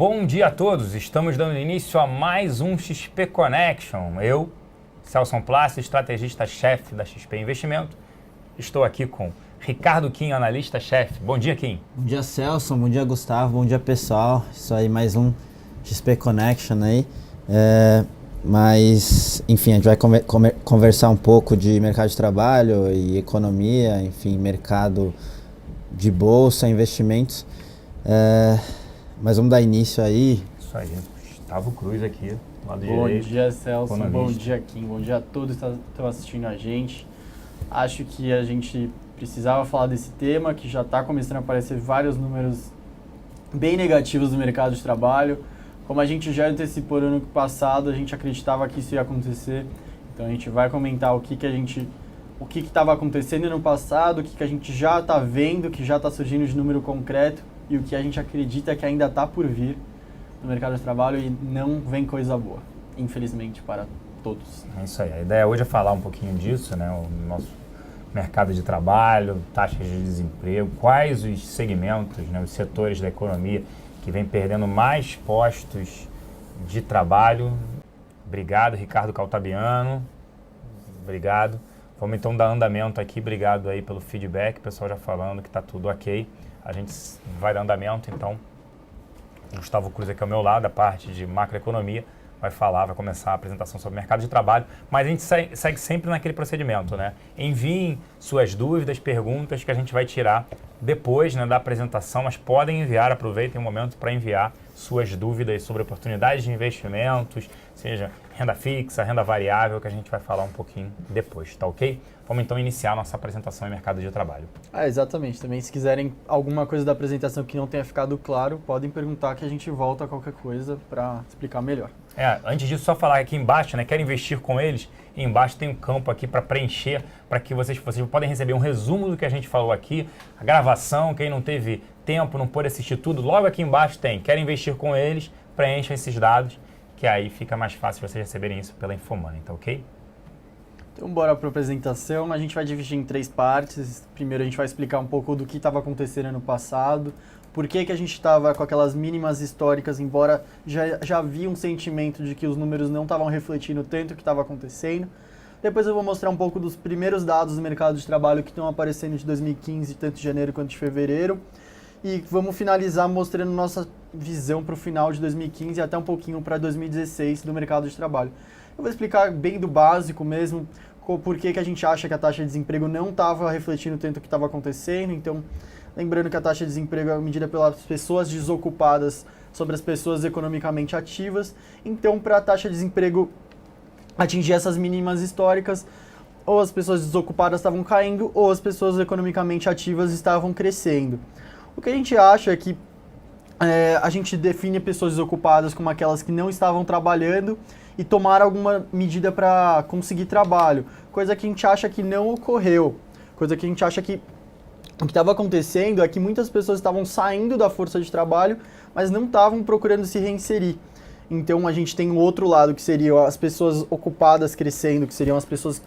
Bom dia a todos, estamos dando início a mais um XP Connection. Eu, Celso Plácido, estrategista-chefe da XP Investimento, estou aqui com Ricardo Kim, analista-chefe. Bom dia, Kim. Bom dia, Celso. Bom dia, Gustavo. Bom dia, pessoal. Isso aí, mais um XP Connection aí. Mas, enfim, a gente vai conversar um pouco de mercado de trabalho e economia, enfim, mercado de bolsa, investimentos. Mas vamos dar início aí. Isso aí, Gustavo Cruz aqui, do lado direito. Bom dia, Celso. Economista. Bom dia, Kim. Bom dia a todos que estão assistindo a gente. Acho que a gente precisava falar desse tema, que já está começando a aparecer vários números bem negativos do mercado de trabalho. Como a gente já antecipou no ano passado, a gente acreditava que isso ia acontecer. Então a gente vai comentar o que estava acontecendo no ano passado, o que a gente já está vendo, que já está surgindo de número concreto e o que a gente acredita que ainda está por vir no mercado de trabalho e não vem coisa boa, infelizmente, para todos. É isso aí. A ideia hoje é falar um pouquinho disso, né? O nosso mercado de trabalho, taxas de desemprego, quais os segmentos, né, os setores da economia que vem perdendo mais postos de trabalho. Obrigado, Ricardo Caltabiano. Obrigado. Vamos então dar andamento aqui. Obrigado aí pelo feedback. O pessoal já falando que está tudo ok. A gente vai dar andamento, então. O Gustavo Cruz aqui ao meu lado, a parte de macroeconomia, vai começar a apresentação sobre o mercado de trabalho, mas a gente segue sempre naquele procedimento, né? Enviem suas dúvidas, perguntas que a gente vai tirar depois, né, da apresentação, mas podem enviar, aproveitem o momento para enviar suas dúvidas sobre oportunidades de investimentos, seja renda fixa, renda variável, que a gente vai falar um pouquinho depois, tá ok? Vamos então iniciar a nossa apresentação em mercado de trabalho. Exatamente. Também, se quiserem alguma coisa da apresentação que não tenha ficado claro, podem perguntar que a gente volta a qualquer coisa para explicar melhor. Antes disso, só falar aqui embaixo, né? Quer investir com eles? E embaixo tem um campo aqui para preencher, para que vocês podem receber um resumo do que a gente falou aqui, a gravação, quem não teve tempo, não pôde assistir tudo, logo aqui embaixo tem. Quer investir com eles? Preencha esses dados, que aí fica mais fácil vocês receberem isso pela Infomoney, tá ok? Então, bora para a apresentação. A gente vai dividir em 3 partes. Primeiro, a gente vai explicar um pouco do que estava acontecendo ano passado, por que a gente estava com aquelas mínimas históricas, embora já havia um sentimento de que os números não estavam refletindo tanto o que estava acontecendo. Depois eu vou mostrar um pouco dos primeiros dados do mercado de trabalho que estão aparecendo de 2015, tanto de janeiro quanto de fevereiro. E vamos finalizar mostrando nossa visão para o final de 2015 e até um pouquinho para 2016 do mercado de trabalho. Eu vou explicar bem do básico mesmo, por que a gente acha que a taxa de desemprego não estava refletindo tanto o que estava acontecendo. Então, lembrando que a taxa de desemprego é medida pelas pessoas desocupadas sobre as pessoas economicamente ativas. Então, para a taxa de desemprego atingir essas mínimas históricas, ou as pessoas desocupadas estavam caindo, ou as pessoas economicamente ativas estavam crescendo. O que a gente acha é que a gente define pessoas desocupadas como aquelas que não estavam trabalhando e tomaram alguma medida para conseguir trabalho, coisa que a gente acha que não ocorreu, coisa que a gente acha que o que estava acontecendo é que muitas pessoas estavam saindo da força de trabalho, mas não estavam procurando se reinserir. Então a gente tem o outro lado, que seriam as pessoas ocupadas crescendo, que seriam as pessoas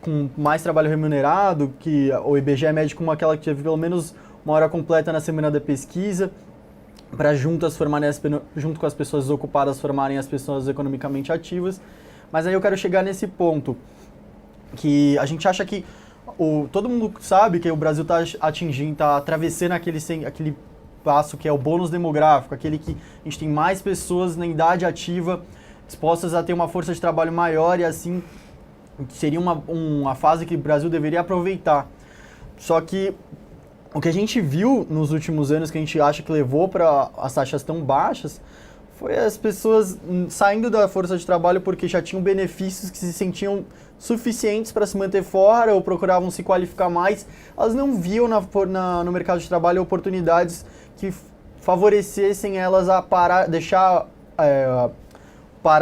com mais trabalho remunerado, que o IBGE mede como aquela que teve pelo menos uma hora completa na semana da pesquisa, para junto com as pessoas desocupadas formarem as pessoas economicamente ativas. Mas aí eu quero chegar nesse ponto, que a gente acha que todo mundo sabe que o Brasil está atravessando aquele passo que é o bônus demográfico, aquele que a gente tem mais pessoas na idade ativa dispostas a ter uma força de trabalho maior, e assim seria uma fase que o Brasil deveria aproveitar. Só que o que a gente viu nos últimos anos, que a gente acha que levou para as taxas tão baixas, foi as pessoas saindo da força de trabalho porque já tinham benefícios que se sentiam suficientes para se manter fora ou procuravam se qualificar mais. Elas não viam no mercado de trabalho oportunidades que favorecessem elas a parar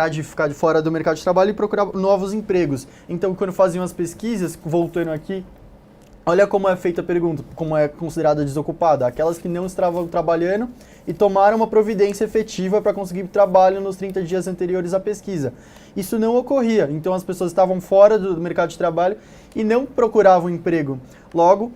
de ficar de fora do mercado de trabalho e procurar novos empregos. Então, quando faziam as pesquisas, voltando aqui, olha como é feita a pergunta, como é considerada desocupada. Aquelas que não estavam trabalhando e tomaram uma providência efetiva para conseguir trabalho nos 30 dias anteriores à pesquisa. Isso não ocorria, então as pessoas estavam fora do mercado de trabalho e não procuravam emprego. Logo,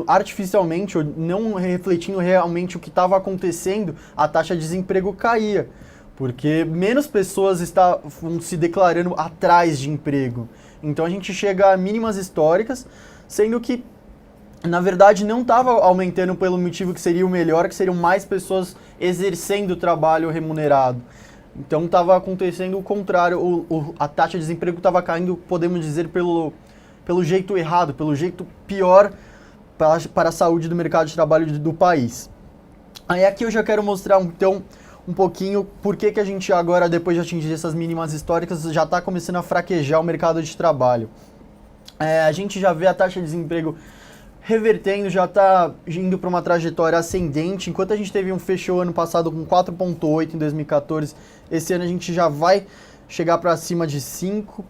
artificialmente, ou não refletindo realmente o que estava acontecendo, a taxa de desemprego caía. Porque menos pessoas estavam se declarando atrás de emprego. Então a gente chega a mínimas históricas, sendo que, na verdade, não estava aumentando pelo motivo que seria o melhor, que seriam mais pessoas exercendo trabalho remunerado. Então estava acontecendo o contrário, a taxa de desemprego estava caindo, podemos dizer, pelo jeito errado, pelo jeito pior para a saúde do mercado de trabalho do país. Aí aqui eu já quero mostrar, então, um pouquinho por que a gente agora, depois de atingir essas mínimas históricas, já está começando a fraquejar o mercado de trabalho. A gente já vê a taxa de desemprego revertendo, já está indo para uma trajetória ascendente. Enquanto a gente teve fechou ano passado com 4,8 em 2014, esse ano a gente já vai chegar para cima de 5.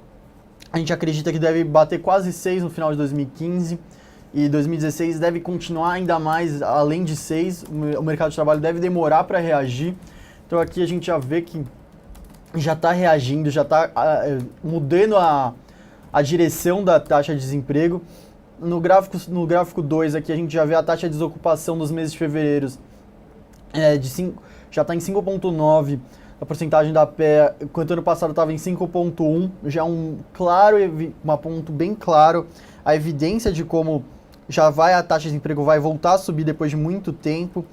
A gente acredita que deve bater quase 6 no final de 2015. E 2016 deve continuar ainda mais, além de 6. O mercado de trabalho deve demorar para reagir. Então aqui a gente já vê que já está reagindo, já está mudando a direção da taxa de desemprego. No gráfico 2 aqui a gente já vê a taxa de desocupação dos meses de fevereiro já está em 5,9%, a porcentagem da PE, enquanto ano passado estava em 5,1%, já um ponto bem claro, a evidência de como a taxa de desemprego vai voltar a subir depois de muito tempo.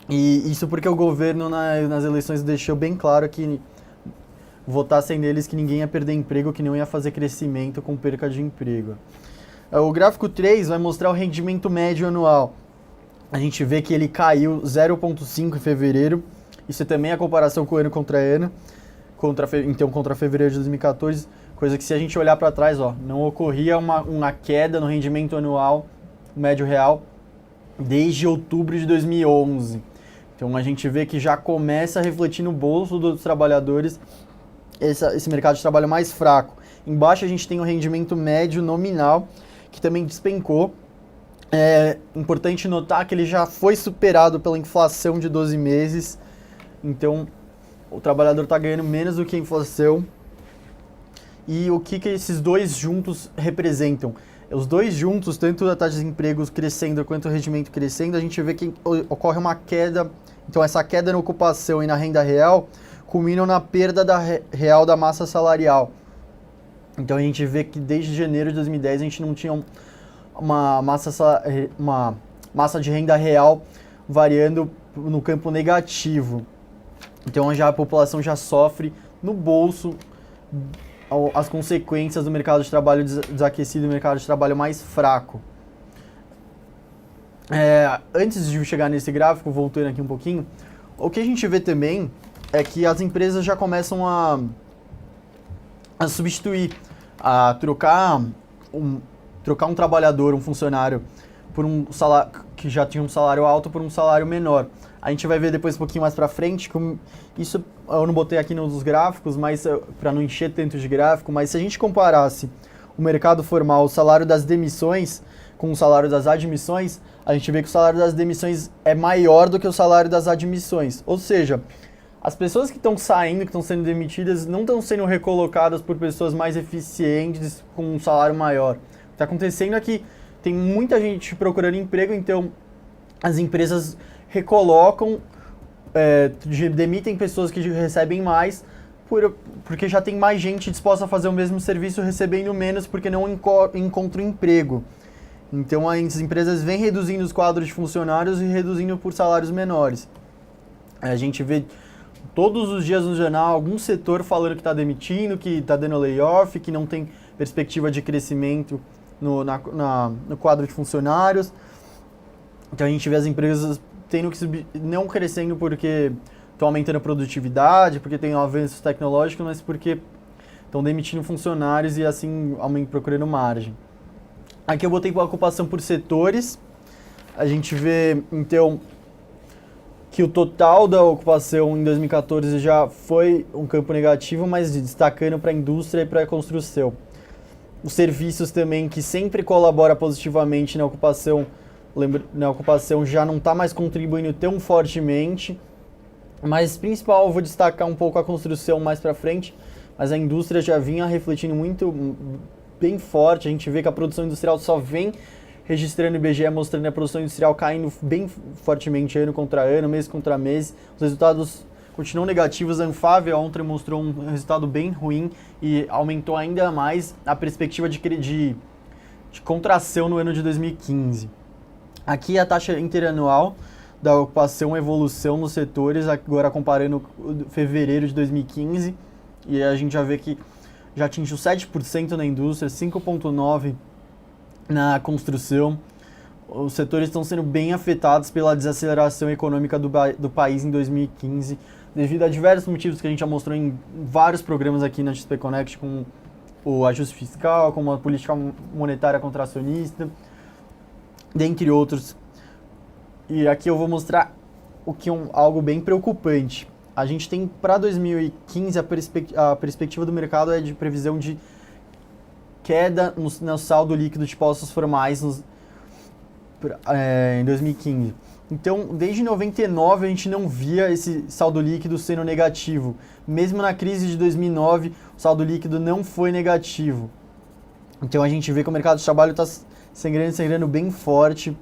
E isso porque o governo nas eleições deixou bem claro que votassem neles que ninguém ia perder emprego, que não ia fazer crescimento com perca de emprego. O gráfico 3 vai mostrar o rendimento médio anual. A gente vê que ele caiu 0,5 em fevereiro. Isso também é a comparação com ano contra ano, contra fevereiro de 2014, coisa que se a gente olhar para trás, não ocorria uma queda no rendimento anual médio real desde outubro de 2011. Então a gente vê que já começa a refletir no bolso dos trabalhadores esse mercado de trabalho mais fraco. Embaixo a gente tem o rendimento médio nominal, que também despencou. É importante notar que ele já foi superado pela inflação de 12 meses. Então, o trabalhador está ganhando menos do que a inflação. E o que esses dois juntos representam? Os dois juntos, tanto a taxa de desemprego crescendo quanto o rendimento crescendo, a gente vê que ocorre uma queda. Então, essa queda na ocupação e na renda real culminam na perda real da massa salarial. Então, a gente vê que desde janeiro de 2010 a gente não tinha uma massa de renda real variando no campo negativo. Então já a população já sofre no bolso as consequências do mercado de trabalho desaquecido e do mercado de trabalho mais fraco. Antes de chegar nesse gráfico, voltando aqui um pouquinho, o que a gente vê também é que as empresas já começam a substituir, a trocar um trabalhador, um funcionário, por um salário que já tinha um salário alto por um salário menor. A gente vai ver depois um pouquinho mais pra frente, como isso eu não botei aqui nos gráficos, mas para não encher tanto de gráfico, mas se a gente comparasse o mercado formal, o salário das demissões com o salário das admissões, a gente vê que o salário das demissões é maior do que o salário das admissões. Ou seja, as pessoas que estão saindo, que estão sendo demitidas, não estão sendo recolocadas por pessoas mais eficientes com um salário maior. O que está acontecendo é que tem muita gente procurando emprego, então as empresas recolocam, demitem pessoas que recebem mais, porque já tem mais gente disposta a fazer o mesmo serviço recebendo menos porque não encontram emprego. Então as empresas vêm reduzindo os quadros de funcionários e reduzindo por salários menores. A gente vê todos os dias no jornal algum setor falando que está demitindo, que está dando layoff, que não tem perspectiva de crescimento no quadro de funcionários. Então a gente vê as empresas não crescendo porque estão aumentando a produtividade, porque tem avanços tecnológicos, mas porque estão demitindo funcionários e assim procurando margem. Aqui eu botei a ocupação por setores. A gente vê, então, que o total da ocupação em 2014 já foi um campo negativo, mas destacando para a indústria e para a construção. Os serviços também, que sempre colabora positivamente na ocupação já não está mais contribuindo tão fortemente, mas principal, eu vou destacar um pouco a construção mais para frente, mas a indústria já vinha refletindo bem forte. A gente vê que a produção industrial só vem registrando o IBGE, mostrando a produção industrial caindo bem fortemente ano contra ano, mês contra mês. Os resultados continuam negativos. A Anfávia ontem mostrou um resultado bem ruim e aumentou ainda mais a perspectiva de contração no ano de 2015. Aqui a taxa interanual da ocupação, evolução nos setores, agora comparando fevereiro de 2015, e a gente já vê que já atingiu 7% na indústria, 5,9% na construção. Os setores estão sendo bem afetados pela desaceleração econômica do país em 2015, devido a diversos motivos que a gente já mostrou em vários programas aqui na XP Connect, como o ajuste fiscal, como a política monetária contracionista, dentre outros. E aqui eu vou mostrar algo bem preocupante. A gente tem para 2015 a perspectiva do mercado é de previsão de queda no saldo líquido de postos formais em 2015. Então, desde 99 a gente não via esse saldo líquido sendo negativo. Mesmo na crise de 2009, o saldo líquido não foi negativo. Então a gente vê que o mercado de trabalho está sangrando bem forte,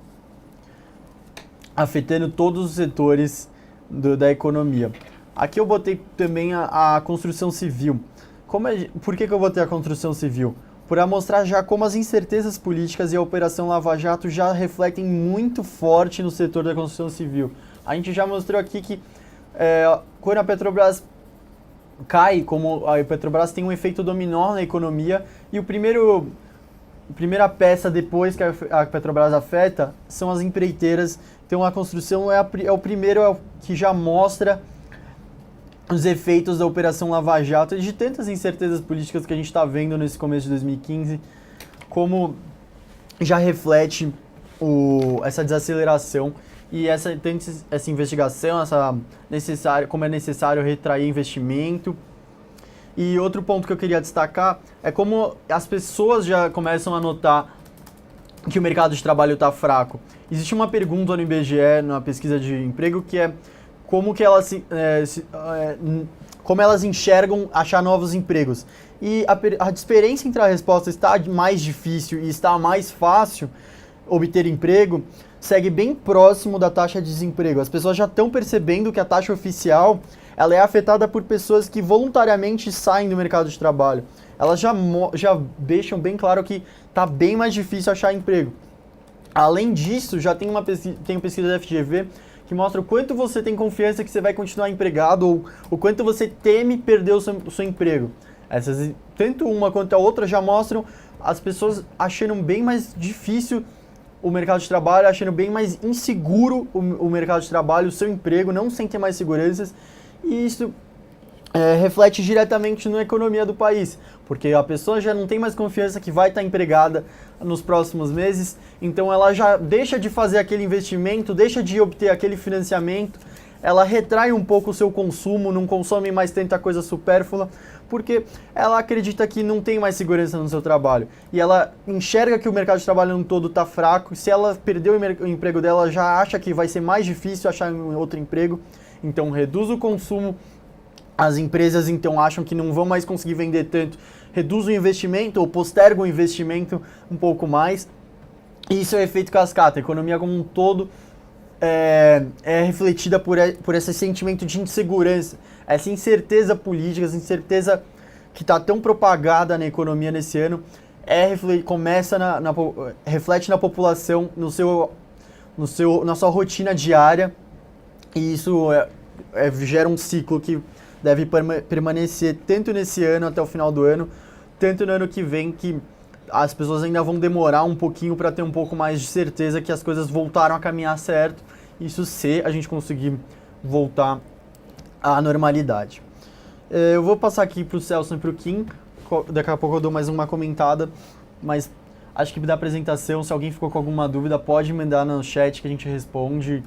afetando todos os setores da economia. Aqui eu botei também a construção civil. Por que eu botei a construção civil? Para mostrar já como as incertezas políticas e a Operação Lava Jato já refletem muito forte no setor da construção civil. A gente já mostrou aqui que quando a Petrobras cai, como a Petrobras tem um efeito dominó na economia, e a primeira peça depois que a Petrobras afeta são as empreiteiras. Então a construção é o primeiro que já mostra os efeitos da Operação Lava Jato e de tantas incertezas políticas que a gente está vendo nesse começo de 2015, como já reflete essa desaceleração e essa investigação, como é necessário retrair investimento. E outro ponto que eu queria destacar é como as pessoas já começam a notar que o mercado de trabalho está fraco. Existe uma pergunta no IBGE, na pesquisa de emprego, que é como elas enxergam achar novos empregos. E a diferença entre a resposta está mais difícil e está mais fácil obter emprego segue bem próximo da taxa de desemprego. As pessoas já estão percebendo que a taxa oficial ela é afetada por pessoas que voluntariamente saem do mercado de trabalho. Elas já deixam bem claro que está bem mais difícil achar emprego. Além disso, já tem pesquisa da FGV que mostra o quanto você tem confiança que você vai continuar empregado ou o quanto você teme perder o seu emprego. Tanto uma quanto a outra já mostram as pessoas achando bem mais difícil o mercado de trabalho, achando bem mais inseguro o mercado de trabalho, o seu emprego, não sentem mais seguranças. E isso reflete diretamente na economia do país, porque a pessoa já não tem mais confiança que vai estar empregada nos próximos meses, então ela já deixa de fazer aquele investimento, deixa de obter aquele financiamento, ela retrai um pouco o seu consumo, não consome mais tanta coisa supérflua, porque ela acredita que não tem mais segurança no seu trabalho. E ela enxerga que o mercado de trabalho no todo está fraco, e se ela perder o emprego dela, já acha que vai ser mais difícil achar um outro emprego, então reduz o consumo. As empresas então acham que não vão mais conseguir vender tanto, reduz o investimento ou postergam o investimento um pouco mais. E isso é efeito cascata. A economia como um todo é refletida por esse sentimento de insegurança, essa incerteza política, essa incerteza que está tão propagada na economia nesse ano, reflete na população, na sua rotina diária, e isso gera um ciclo que deve permanecer tanto nesse ano até o final do ano, tanto no ano que vem, que as pessoas ainda vão demorar um pouquinho para ter um pouco mais de certeza que as coisas voltaram a caminhar certo, isso se a gente conseguir voltar à normalidade. Eu vou passar aqui para o Celso e para o Kim, daqui a pouco eu dou mais uma comentada, mas acho que da apresentação, se alguém ficou com alguma dúvida, pode mandar no chat que a gente responde.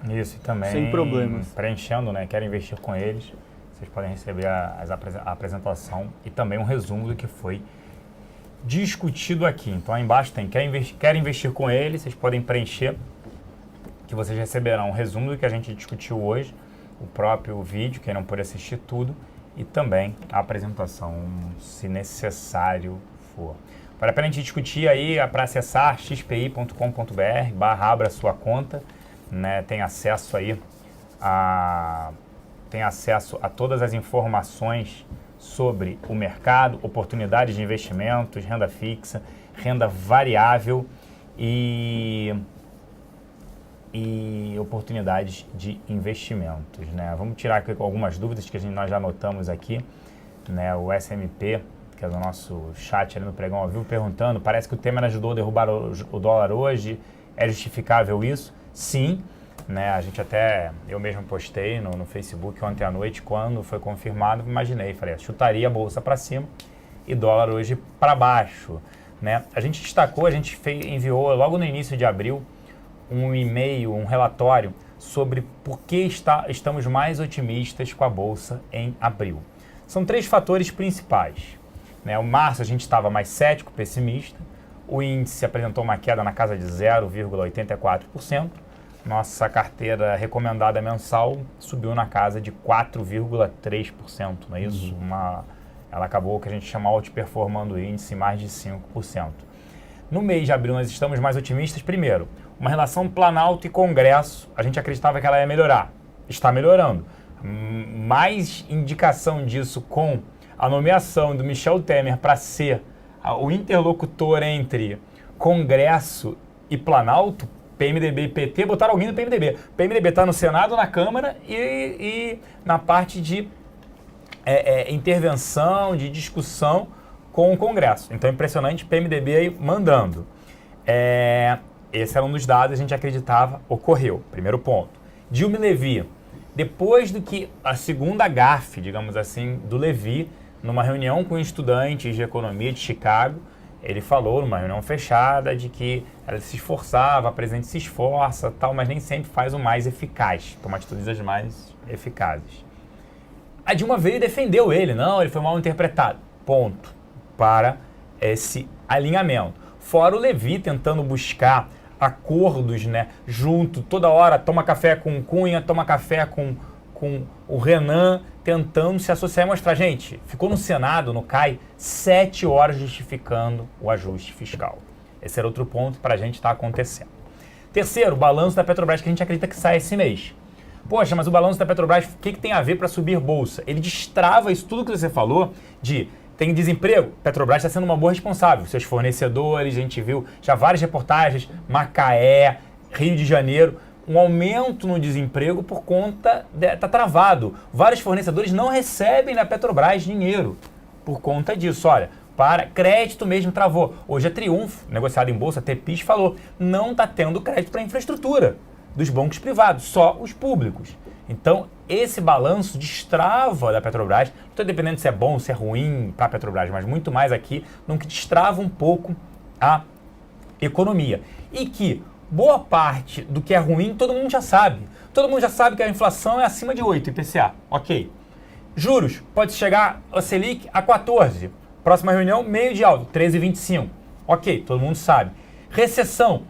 Isso, e também sem problemas. Preenchendo, né? Quer investir com eles, vocês podem receber a apresentação e também um resumo do que foi discutido aqui. Então aí embaixo tem quer investir com eles, vocês podem preencher, que vocês receberão um resumo do que a gente discutiu hoje, o próprio vídeo, quem não pôde assistir tudo, e também a apresentação, se necessário for. Vale a pena a gente discutir aí para acessar xpi.com.br/abra sua conta, né? Tem acesso aí a todas as informações sobre o mercado, oportunidades de investimentos, renda fixa, renda variável e oportunidades de investimentos, né? Vamos tirar aqui algumas dúvidas que nós já anotamos aqui, né? O SMP, que é do nosso chat ali no Pregão ao Vivo, perguntando, parece que o Temer ajudou a derrubar o dólar hoje, é justificável isso? Sim, né? A gente até, eu mesmo postei no Facebook ontem à noite, quando foi confirmado, imaginei, falei, chutaria a bolsa para cima e dólar hoje para baixo, né? A gente destacou, enviou logo no início de abril um e-mail, um relatório sobre por que estamos mais otimistas com a bolsa em abril. São 3 fatores principais, né? O março a gente estava mais cético, pessimista, o índice apresentou uma queda na casa de 0,84%, nossa carteira recomendada mensal subiu na casa de 4,3%, não é isso? Ela acabou que a gente chama outperformando o índice mais de 5%. No mês de abril nós estamos mais otimistas, primeiro, uma relação Planalto e Congresso, a gente acreditava que ela ia melhorar, está melhorando. Mais indicação disso com a nomeação do Michel Temer para ser o interlocutor entre Congresso e Planalto, PMDB e PT, botaram alguém no PMDB. PMDB está no Senado, na Câmara e na parte de intervenção, de discussão com o Congresso. Então é impressionante, PMDB aí mandando. Esse era um dos dados que a gente acreditava ocorreu. Primeiro ponto. Dilma e Levi, depois do que a segunda gafe, digamos assim, do Levi, numa reunião com estudantes de economia de Chicago, ele falou numa reunião fechada de que ela se esforçava, a presidente se esforça, tal, mas nem sempre faz o mais eficaz, toma atitudes mais eficazes. A Dilma veio e defendeu ele, não, ele foi mal interpretado. Ponto. Para esse alinhamento. Fora o Levi tentando buscar acordos, né, junto, toda hora, toma café com o Cunha, toma café com o Renan, tentando se associar e mostrar, gente, ficou no Senado, no CAI, 7 horas justificando o ajuste fiscal. Esse era outro ponto para a gente estar acontecendo. Terceiro, o balanço da Petrobras, que a gente acredita que sai esse mês. Poxa, mas o balanço da Petrobras, o que tem a ver para subir bolsa? Ele destrava isso tudo que você falou de tem desemprego, Petrobras está sendo uma boa responsável. Seus fornecedores, a gente viu já várias reportagens, Macaé, Rio de Janeiro, um aumento no desemprego por conta, está travado. Vários fornecedores não recebem da Petrobras dinheiro por conta disso. Olha, para crédito mesmo travou. Hoje a Triunfo, negociado em bolsa, a Tepis falou, não está tendo crédito para infraestrutura dos bancos privados, só os públicos. Então, esse balanço destrava da Petrobras, não estou dependendo se é bom, se é ruim para a Petrobras, mas muito mais aqui, no que destrava um pouco a economia. E que boa parte do que é ruim, todo mundo já sabe. Todo mundo já sabe que a inflação é acima de 8, IPCA, ok. Juros, pode chegar a Selic a 14. Próxima reunião, meio de alta, 13,25. Ok, todo mundo sabe. Recessão,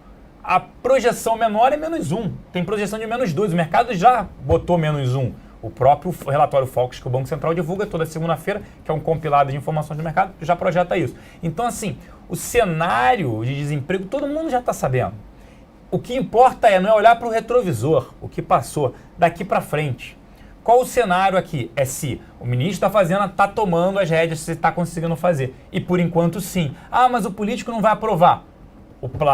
a projeção menor é -1. Tem projeção de -2. O mercado já botou -1. O próprio relatório Focus que o Banco Central divulga toda segunda-feira, que é um compilado de informações do mercado, já projeta isso. Então, assim, o cenário de desemprego todo mundo já está sabendo. O que importa não é olhar para o retrovisor, o que passou daqui para frente. Qual o cenário aqui? É se o ministro da Fazenda está tomando as rédeas, se está conseguindo fazer. E por enquanto sim. Ah, mas o político não vai aprovar.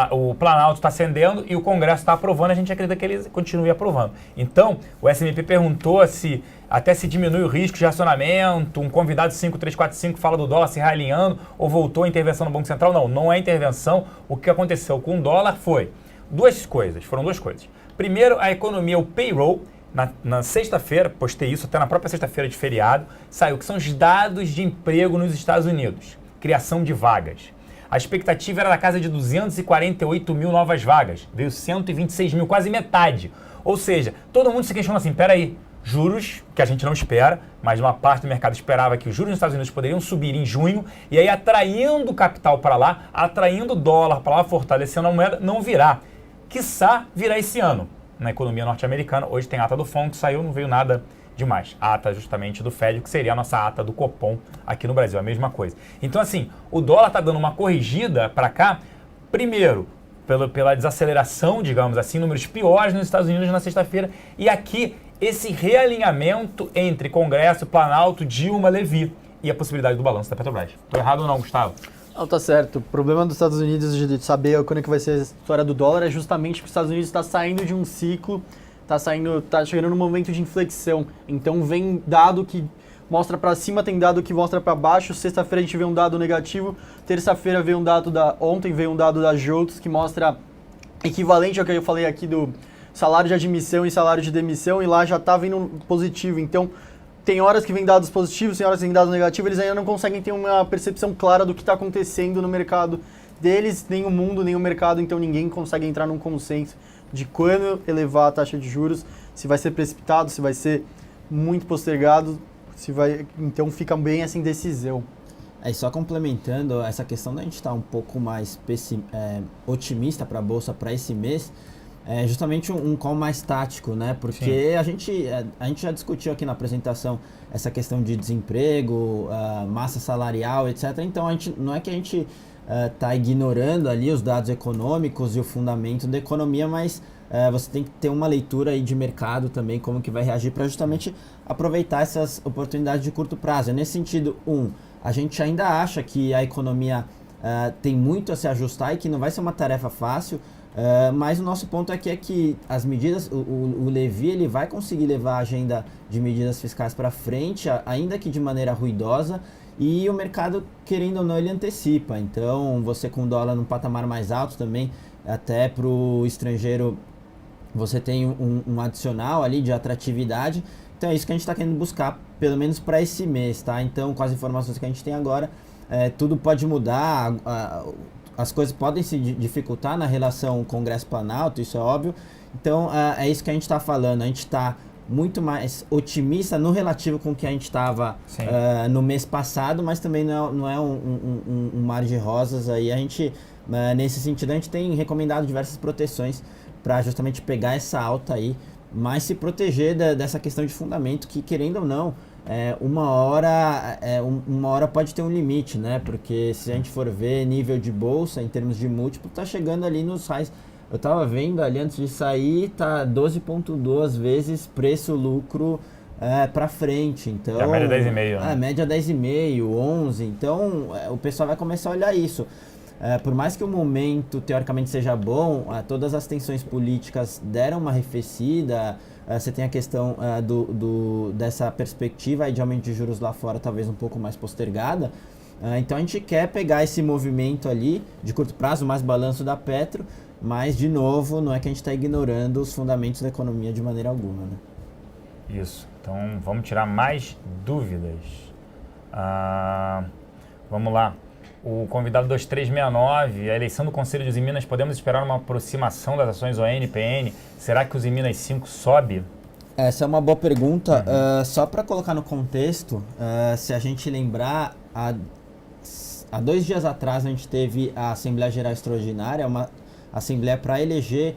O Planalto está acendendo e o Congresso está aprovando, a gente acredita que ele continue aprovando. Então, o SMP perguntou se até se diminui o risco de racionamento, um convidado 5345 fala do dólar se realinhando ou voltou a intervenção no Banco Central. Não, não é intervenção. O que aconteceu com o dólar foram duas coisas. Primeiro, a economia, o payroll, na sexta-feira, postei isso até na própria sexta-feira de feriado, saiu que são os dados de emprego nos Estados Unidos, criação de vagas. A expectativa era da casa de 248 mil novas vagas, veio 126 mil, quase metade. Ou seja, todo mundo se questionou assim, peraí, juros, que a gente não espera, mas uma parte do mercado esperava que os juros nos Estados Unidos poderiam subir em junho, e aí atraindo capital para lá, atraindo dólar para lá, fortalecendo a moeda, não virá. Quiçá virá esse ano na economia norte-americana. Hoje tem ata do FONC que saiu, não veio nada demais. A ata justamente do Fed, que seria a nossa ata do Copom aqui no Brasil, a mesma coisa. Então, assim, o dólar está dando uma corrigida para cá, primeiro, pela desaceleração, digamos assim, números piores nos Estados Unidos na sexta-feira, e aqui esse realinhamento entre Congresso, Planalto, Dilma, Levi e a possibilidade do balanço da Petrobras. Estou errado ou não, Gustavo? Não, tá certo. O problema dos Estados Unidos de saber quando é que vai ser a história do dólar é justamente que os Estados Unidos está saindo de um ciclo, tá chegando num momento de inflexão. Então vem dado que mostra para cima, tem dado que mostra para baixo. Sexta-feira a gente vê um dado negativo, terça-feira veio um dado ontem veio um dado da JOLTS que mostra equivalente ao que eu falei aqui do salário de admissão e salário de demissão, e lá já tá vindo positivo. Então, tem horas que vem dados positivos, tem horas que vem dados negativos, eles ainda não conseguem ter uma percepção clara do que está acontecendo no mercado deles, nem o mundo, nem o mercado, então ninguém consegue entrar num consenso de quando elevar a taxa de juros, se vai ser precipitado, se vai ser muito postergado, então fica bem essa indecisão. E só complementando essa questão da gente estar um pouco mais otimista para a Bolsa para esse mês, é justamente um call mais tático, né? Porque a gente já discutiu aqui na apresentação essa questão de desemprego, massa salarial, etc. Então, não é que a gente está ignorando ali os dados econômicos e o fundamento da economia, mas você tem que ter uma leitura aí de mercado também, como que vai reagir para justamente aproveitar essas oportunidades de curto prazo. Nesse sentido, a gente ainda acha que a economia tem muito a se ajustar e que não vai ser uma tarefa fácil, mas o nosso ponto aqui é que as medidas, o Levi ele vai conseguir levar a agenda de medidas fiscais para frente, ainda que de maneira ruidosa, e o mercado, querendo ou não, ele antecipa. Então, você com o dólar num patamar mais alto também, até para o estrangeiro, você tem um adicional ali de atratividade. Então, é isso que a gente está querendo buscar, pelo menos para esse mês, tá? Então, com as informações que a gente tem agora, tudo pode mudar, as coisas podem se dificultar na relação Congresso-Planalto, isso é óbvio. Então, é isso que a gente está falando. A gente está muito mais otimista no relativo com o que a gente estava no mês passado, mas também não é um mar de rosas. Aí a gente, nesse sentido, a gente tem recomendado diversas proteções para justamente pegar essa alta aí, mas se proteger dessa questão de fundamento que, querendo ou não, uma hora pode ter um limite, né? Porque se a gente for ver nível de bolsa em termos de múltiplo, tá chegando ali nos highs. Eu tava vendo ali antes de sair, tá 12,2 vezes preço-lucro para frente. Então, a média 10,5, né? A média 10,5, 11. Então, o pessoal vai começar a olhar isso. Por mais que o momento, teoricamente, seja bom, todas as tensões políticas deram uma arrefecida. Você tem a questão dessa perspectiva de aumento de juros lá fora, talvez um pouco mais postergada. Então a gente quer pegar esse movimento ali de curto prazo, mais balanço da Petro, mas de novo, não é que a gente está ignorando os fundamentos da economia de maneira alguma, né? Isso. Então vamos tirar mais dúvidas. Vamos lá. O convidado 2369, a eleição do Conselho de Usiminas, podemos esperar uma aproximação das ações ON, PN? Será que o Usiminas 5 sobe? Essa é uma boa pergunta. Só para colocar no contexto, se a gente lembrar, há 2 dias atrás a gente teve a Assembleia Geral Extraordinária, uma assembleia para eleger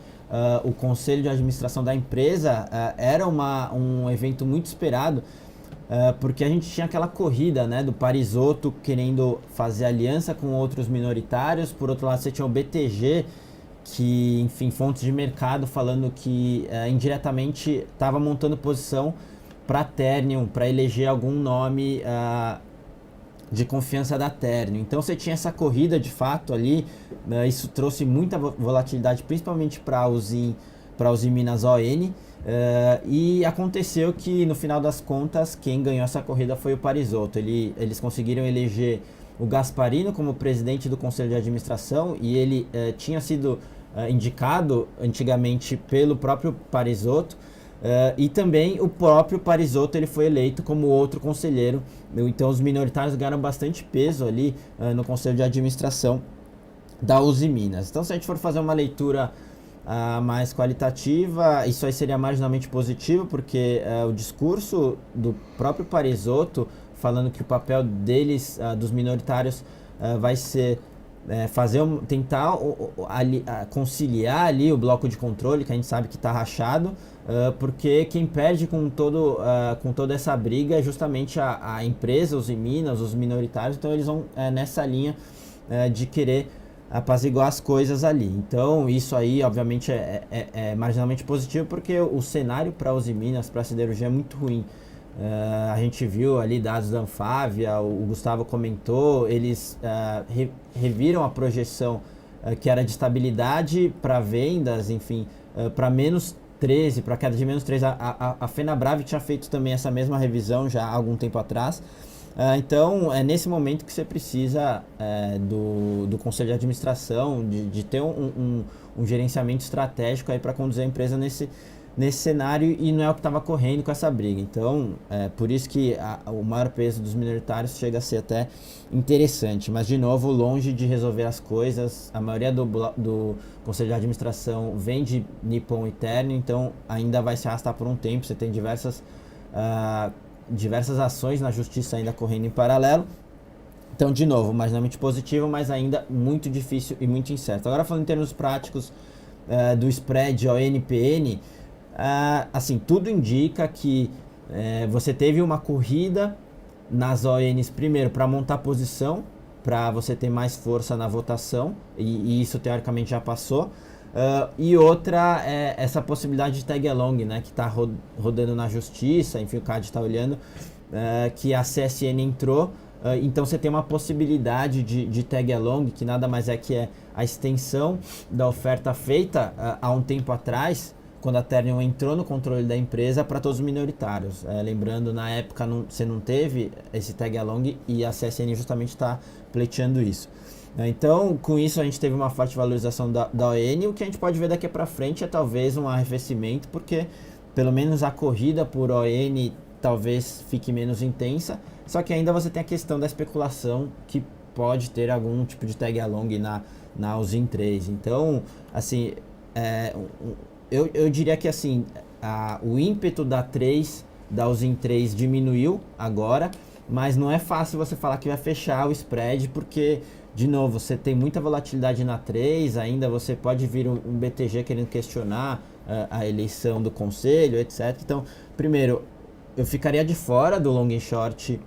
o Conselho de Administração da empresa. Era um evento muito esperado, porque a gente tinha aquela corrida, né, do Parisotto querendo fazer aliança com outros minoritários. Por outro lado, você tinha o BTG, que, enfim, fontes de mercado falando que indiretamente estava montando posição para a Ternium, para eleger algum nome de confiança da Ternium. Então você tinha essa corrida de fato ali, isso trouxe muita volatilidade, principalmente para a Usiminas ON. E aconteceu que, no final das contas, quem ganhou essa corrida foi o Parisotto. Eles conseguiram eleger o Gasparino como presidente do Conselho de Administração, e ele tinha sido indicado antigamente pelo próprio Parisotto, e também o próprio Parisotto ele foi eleito como outro conselheiro. Então os minoritários ganharam bastante peso ali no Conselho de Administração da Usiminas. Então, se a gente for fazer uma leitura mais qualitativa, isso aí seria marginalmente positivo, porque o discurso do próprio Parisotto falando que o papel deles, dos minoritários, vai ser tentar conciliar ali o bloco de controle, que a gente sabe que está rachado, porque quem perde com toda essa briga é justamente a empresa, os Minas, os minoritários, então eles vão nessa linha de querer apaziguar as coisas ali. Então isso aí obviamente é marginalmente positivo, porque o cenário para os Minas, para a siderurgia é muito ruim. A gente viu ali dados da Anfávia, o Gustavo comentou, eles reviram a projeção que era de estabilidade para vendas, enfim, para menos 13, para queda de menos 13. A Fenabrave tinha feito também essa mesma revisão já há algum tempo atrás. Então é nesse momento que você precisa do conselho de administração, de ter um gerenciamento estratégico para conduzir a empresa nesse cenário, e não é o que estava correndo com essa briga. Então, por isso que o maior peso dos minoritários chega a ser até interessante. Mas, de novo, longe de resolver as coisas. A maioria do Conselho de Administração vem de Nippon e Ternium, então ainda vai se arrastar por um tempo. Você tem diversas ações na justiça ainda correndo em paralelo. Então, de novo, marginalmente positivo, mas ainda muito difícil e muito incerto. Agora, falando em termos práticos do spread ON-PN, assim, tudo indica que você teve uma corrida nas ONs, primeiro, para montar posição, para você ter mais força na votação, e isso teoricamente já passou. E outra é essa possibilidade de tag along, né, que está rodando na justiça, enfim, o CAD está olhando, que a CSN entrou. Então você tem uma possibilidade de tag along, que nada mais é que a extensão da oferta feita há um tempo atrás, quando a Ternium entrou no controle da empresa, para todos os minoritários. Lembrando, na época você não teve esse tag along, e a CSN justamente está pleiteando isso. Então, com isso a gente teve uma forte valorização da ON. O que a gente pode ver daqui para frente é talvez um arrefecimento, porque pelo menos a corrida por ON talvez fique menos intensa, só que ainda você tem a questão da especulação, que pode ter algum tipo de tag along na Usin 3. Então, assim, eu diria que assim, o ímpeto da Usin 3 diminuiu agora, mas não é fácil você falar que vai fechar o spread, porque, de novo, você tem muita volatilidade na 3, ainda você pode vir um BTG querendo questionar a eleição do conselho, etc. Então, primeiro, eu ficaria de fora do long and short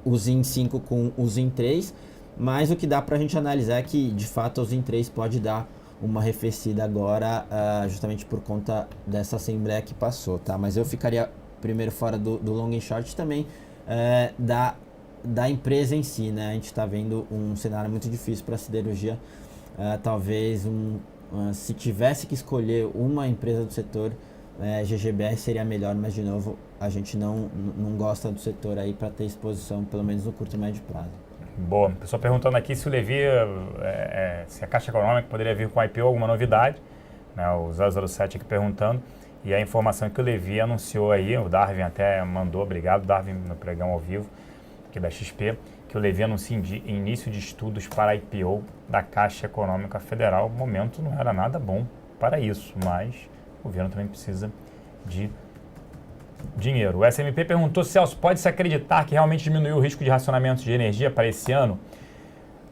Usin 5 com Usin 3, mas o que dá pra gente analisar é que, de fato, a Usin 3 pode dar uma arrefecida agora, justamente por conta dessa assembleia que passou, tá? Mas eu ficaria primeiro fora do long and short também, da empresa em si, né? A gente está vendo um cenário muito difícil para a siderurgia. Talvez, se tivesse que escolher uma empresa do setor, GGBR seria melhor, mas, de novo, a gente não gosta do setor aí para ter exposição, pelo menos no curto e médio prazo. Boa. Pessoal perguntando aqui se o Levi, se a Caixa Econômica poderia vir com IPO, alguma novidade, né? O 007 aqui perguntando. E a informação que o Levi anunciou aí, o Darwin até mandou, obrigado, Darwin, no pregão ao vivo aqui da XP, que o Levi anuncia início de estudos para a IPO da Caixa Econômica Federal. O momento não era nada bom para isso, mas o governo também precisa de dinheiro. O SMP perguntou: Celso, pode-se acreditar que realmente diminuiu o risco de racionamento de energia para esse ano?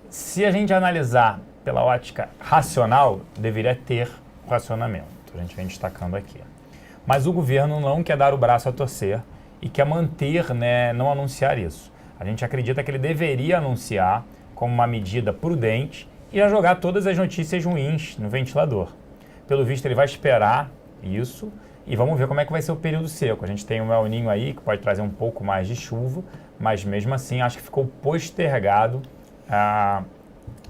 Se a gente analisar pela ótica racional, deveria ter racionamento. A gente vem destacando aqui. Mas o governo não quer dar o braço a torcer e quer manter, né, não anunciar isso. A gente acredita que ele deveria anunciar como uma medida prudente e já jogar todas as notícias ruins no ventilador. Pelo visto, ele vai esperar isso. E vamos ver como é que vai ser o período seco. A gente tem um El Niño aí que pode trazer um pouco mais de chuva, mas mesmo assim acho que ficou postergado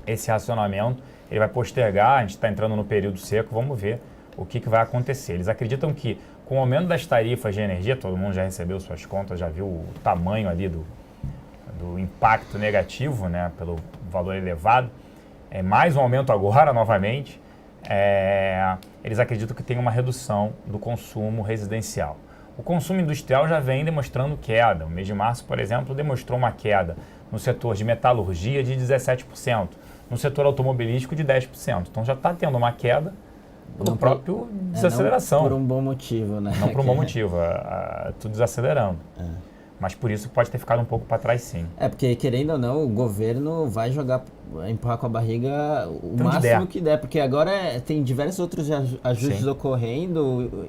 esse racionamento. Ele vai postergar, a gente está entrando no período seco, vamos ver o que vai acontecer. Eles acreditam que com o aumento das tarifas de energia, todo mundo já recebeu suas contas, já viu o tamanho ali do impacto negativo, né, pelo valor elevado. Mais um aumento agora, novamente. Eles acreditam que tem uma redução do consumo residencial. O consumo industrial já vem demonstrando queda. O mês de março, por exemplo, demonstrou uma queda no setor de metalurgia de 17%, no setor automobilístico de 10%. Então já está tendo uma queda do próprio desaceleração. Não por um bom motivo, né? Não por um bom motivo, tudo desacelerando. Mas por isso pode ter ficado um pouco para trás, sim. Porque querendo ou não, o governo vai empurrar com a barriga o Então, máximo que der, porque agora tem diversos outros ajustes ocorrendo,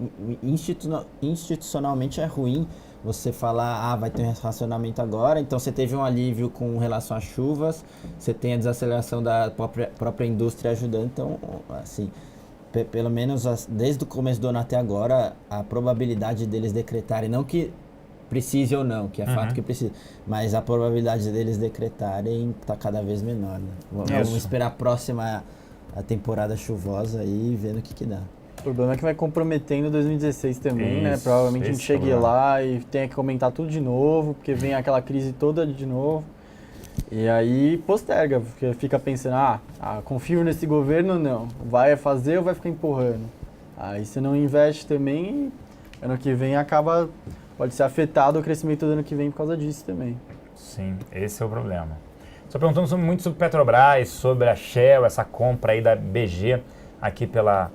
institucionalmente é ruim você falar, vai ter um racionamento agora, então você teve um alívio com relação às chuvas, você tem a desaceleração da própria indústria ajudando, então, assim, pelo menos desde o começo do ano até agora, a probabilidade deles decretarem, não que precise ou não, que é fato que precisa, mas a probabilidade deles decretarem está cada vez menor, né? Vamos esperar a próxima a temporada chuvosa e vendo o que dá. O problema é que vai comprometendo 2016 também, né? Provavelmente a gente chegue lá e tenha que comentar tudo de novo, porque vem aquela crise toda de novo. E aí posterga, porque fica pensando, confio nesse governo, não. Vai fazer ou vai ficar empurrando? Aí você não investe também, ano que vem pode ser afetado o crescimento do ano que vem por causa disso também. Sim, esse é o problema. Só perguntando muito sobre Petrobras, sobre a Shell, essa compra aí da BG aqui pela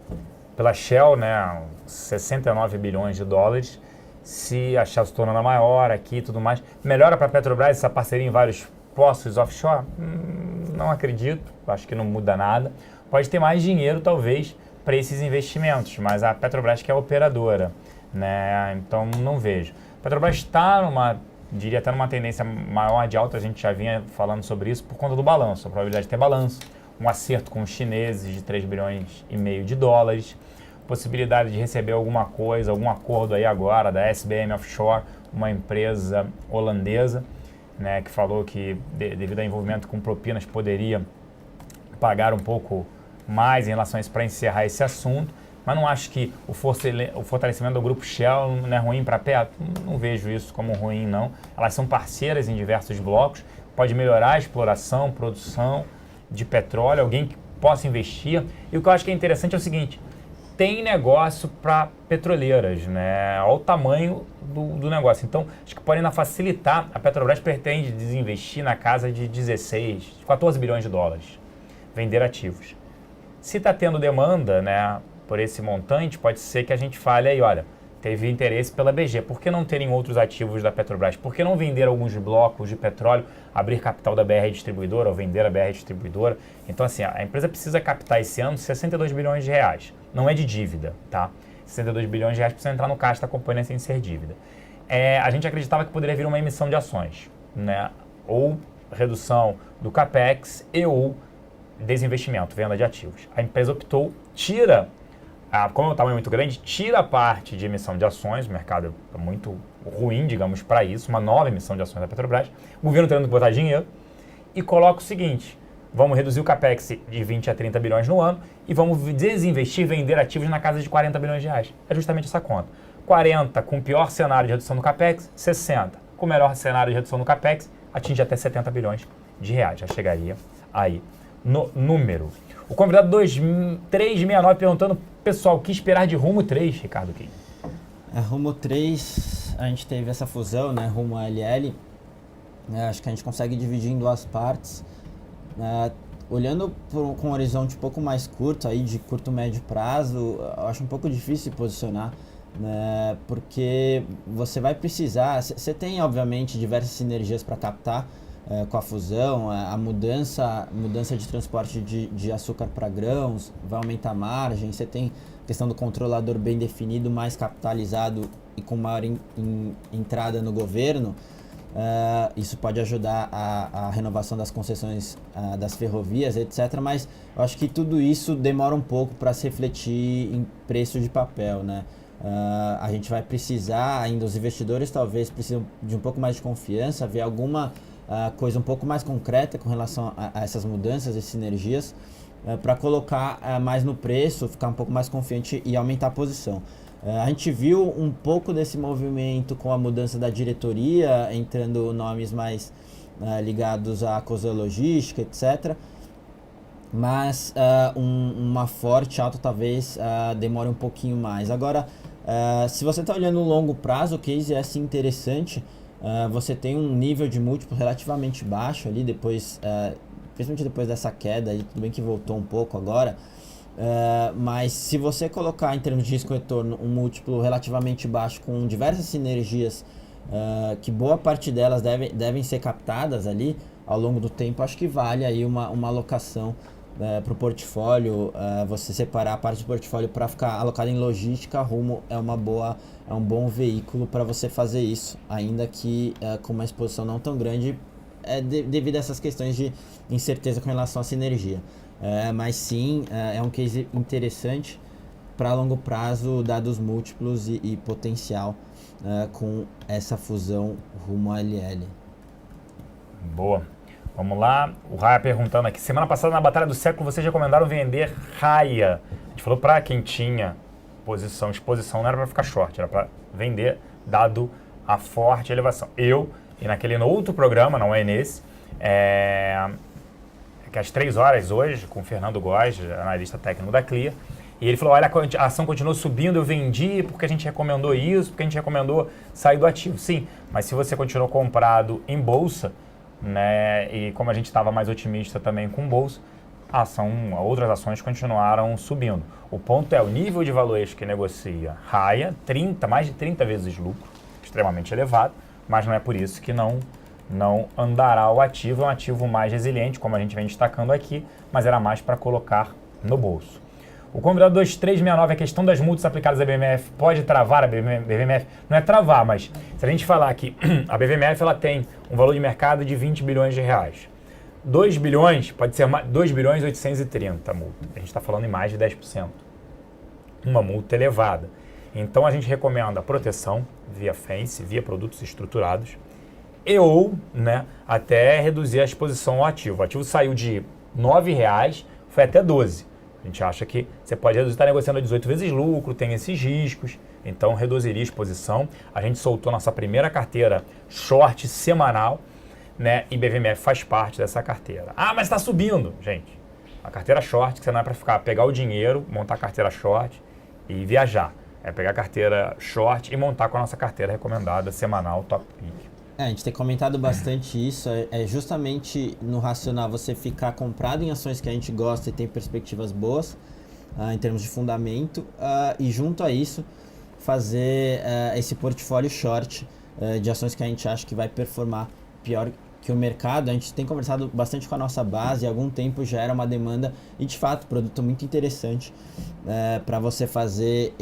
Shell, né, 69 bilhões de dólares. Se a Shell se tornando a maior aqui e tudo mais, melhora para a Petrobras essa parceria em vários postos offshore? Não acredito, acho que não muda nada. Pode ter mais dinheiro, talvez, para esses investimentos, mas a Petrobras que é a operadora, né? Então não vejo. A Petrobras está diria até numa tendência maior de alta, a gente já vinha falando sobre isso por conta do balanço, a probabilidade de ter balanço, um acerto com os chineses de 3 bilhões e meio de dólares, possibilidade de receber alguma coisa, algum acordo aí agora da SBM Offshore, uma empresa holandesa, né, que falou que devido ao envolvimento com propinas poderia pagar um pouco mais em relação a isso para encerrar esse assunto. Mas não acho que o fortalecimento do grupo Shell não é ruim para a Petro. Não vejo isso como ruim, não. Elas são parceiras em diversos blocos, pode melhorar a exploração, produção de petróleo, alguém que possa investir. E o que eu acho que é interessante é o seguinte, tem negócio para petroleiras, né? Olha o tamanho do negócio. Então, acho que podem facilitar. A Petrobras pretende desinvestir na casa de 14 bilhões de dólares, vender ativos. Se está tendo demanda, né, por esse montante, pode ser que a gente fale aí, olha, teve interesse pela BG, por que não terem outros ativos da Petrobras? Por que não vender alguns blocos de petróleo, abrir capital da BR Distribuidora ou vender a BR Distribuidora? Então, assim, a empresa precisa captar esse ano 62 bilhões de reais. Não é de dívida, tá? 62 bilhões de reais precisa entrar no caixa da companhia sem ser dívida. A gente acreditava que poderia vir uma emissão de ações, né? Ou redução do CAPEX ou desinvestimento, venda de ativos. A empresa optou, como o tamanho é muito grande, tira a parte de emissão de ações, o mercado é muito ruim, digamos, para isso, uma nova emissão de ações da Petrobras, o governo tendo que botar dinheiro, e coloca o seguinte, vamos reduzir o CAPEX de 20 a 30 bilhões no ano e vamos desinvestir, vender ativos na casa de 40 bilhões de reais. É justamente essa conta. 40 com o pior cenário de redução do CAPEX, 60 com o melhor cenário de redução do CAPEX, atinge até 70 bilhões de reais, já chegaria aí no número. O convidado 369 perguntando, pessoal, o que esperar de Rumo 3, Ricardo Kim? Rumo 3, a gente teve essa fusão, né, Rumo ALL, acho que a gente consegue dividir em duas partes. Olhando com um horizonte um pouco mais curto, aí de curto médio prazo, eu acho um pouco difícil se posicionar, né, porque você vai precisar, você tem obviamente diversas sinergias para captar, com a fusão, a mudança de transporte de açúcar para grãos, vai aumentar a margem, você tem a questão do controlador bem definido, mais capitalizado e com maior entrada no governo, isso pode ajudar a renovação das concessões das ferrovias, etc. Mas eu acho que tudo isso demora um pouco para se refletir em preço de papel, né? A gente vai precisar ainda, os investidores talvez precisam de um pouco mais de confiança, ver alguma coisa um pouco mais concreta com relação a essas mudanças e sinergias para colocar mais no preço, ficar um pouco mais confiante e aumentar a posição. A gente viu um pouco desse movimento com a mudança da diretoria, entrando nomes mais ligados à coisa logística, etc. Mas uma forte alta talvez demore um pouquinho mais. Agora, se você está olhando no longo prazo, o case é assim interessante. Você tem um nível de múltiplo relativamente baixo ali, principalmente depois dessa queda, aí, tudo bem que voltou um pouco agora, mas se você colocar em termos de risco-retorno um múltiplo relativamente baixo com diversas sinergias que boa parte delas devem ser captadas ali ao longo do tempo. Acho que vale aí uma alocação para o portfólio, você separar a parte do portfólio para ficar alocado em logística. Rumo é um bom veículo para você fazer isso, ainda que com uma exposição não tão grande, devido a essas questões de incerteza com relação à sinergia. Mas sim, é um case interessante para longo prazo, dados múltiplos e potencial com essa fusão rumo à LL. Boa. Vamos lá. O Raya perguntando aqui. Semana passada, na Batalha do Século, vocês recomendaram vender Raya. A gente falou para quem tinha exposição, não era para ficar short, era para vender, dado a forte elevação. E naquele outro programa, não é nesse, que às 3 horas hoje, com o Fernando Góes, analista técnico da Clear, e ele falou, olha, a ação continuou subindo, eu vendi porque a gente recomendou isso, porque a gente recomendou sair do ativo. Sim, mas se você continuou comprado em bolsa, né, e como a gente estava mais otimista também com bolsa, outras ações continuaram subindo. O ponto é o nível de valuation que negocia Raya, mais de 30 vezes lucro, extremamente elevado, mas não é por isso que não andará o ativo. É um ativo mais resiliente, como a gente vem destacando aqui, mas era mais para colocar no bolso. O convidado 2369, a questão das multas aplicadas à BVMF pode travar a BVMF? Não é travar, mas se a gente falar que a BVMF ela tem um valor de mercado de 20 bilhões de reais. 2 bilhões, pode ser 2 bilhões e 830 a multa. A gente está falando em mais de 10%. Uma multa elevada. Então a gente recomenda a proteção via fence, via produtos estruturados, ou até reduzir a exposição ao ativo. O ativo saiu de R$ 9,00, foi até 12. A gente acha que você pode reduzir, está negociando a 18 vezes lucro, tem esses riscos, então reduziria a exposição. A gente soltou nossa primeira carteira short semanal, né? E BVMF faz parte dessa carteira. Ah, mas está subindo, gente. A carteira short, que você não é para pegar o dinheiro, montar a carteira short e viajar. É pegar a carteira short e montar com a nossa carteira recomendada semanal Top Pick. A gente tem comentado bastante isso, é justamente no racional você ficar comprado em ações que a gente gosta e tem perspectivas boas em termos de fundamento, e junto a isso fazer esse portfólio short de ações que a gente acha que vai performar pior que o mercado. A gente tem conversado bastante com a nossa base, há algum tempo já era uma demanda e de fato produto muito interessante para você fazer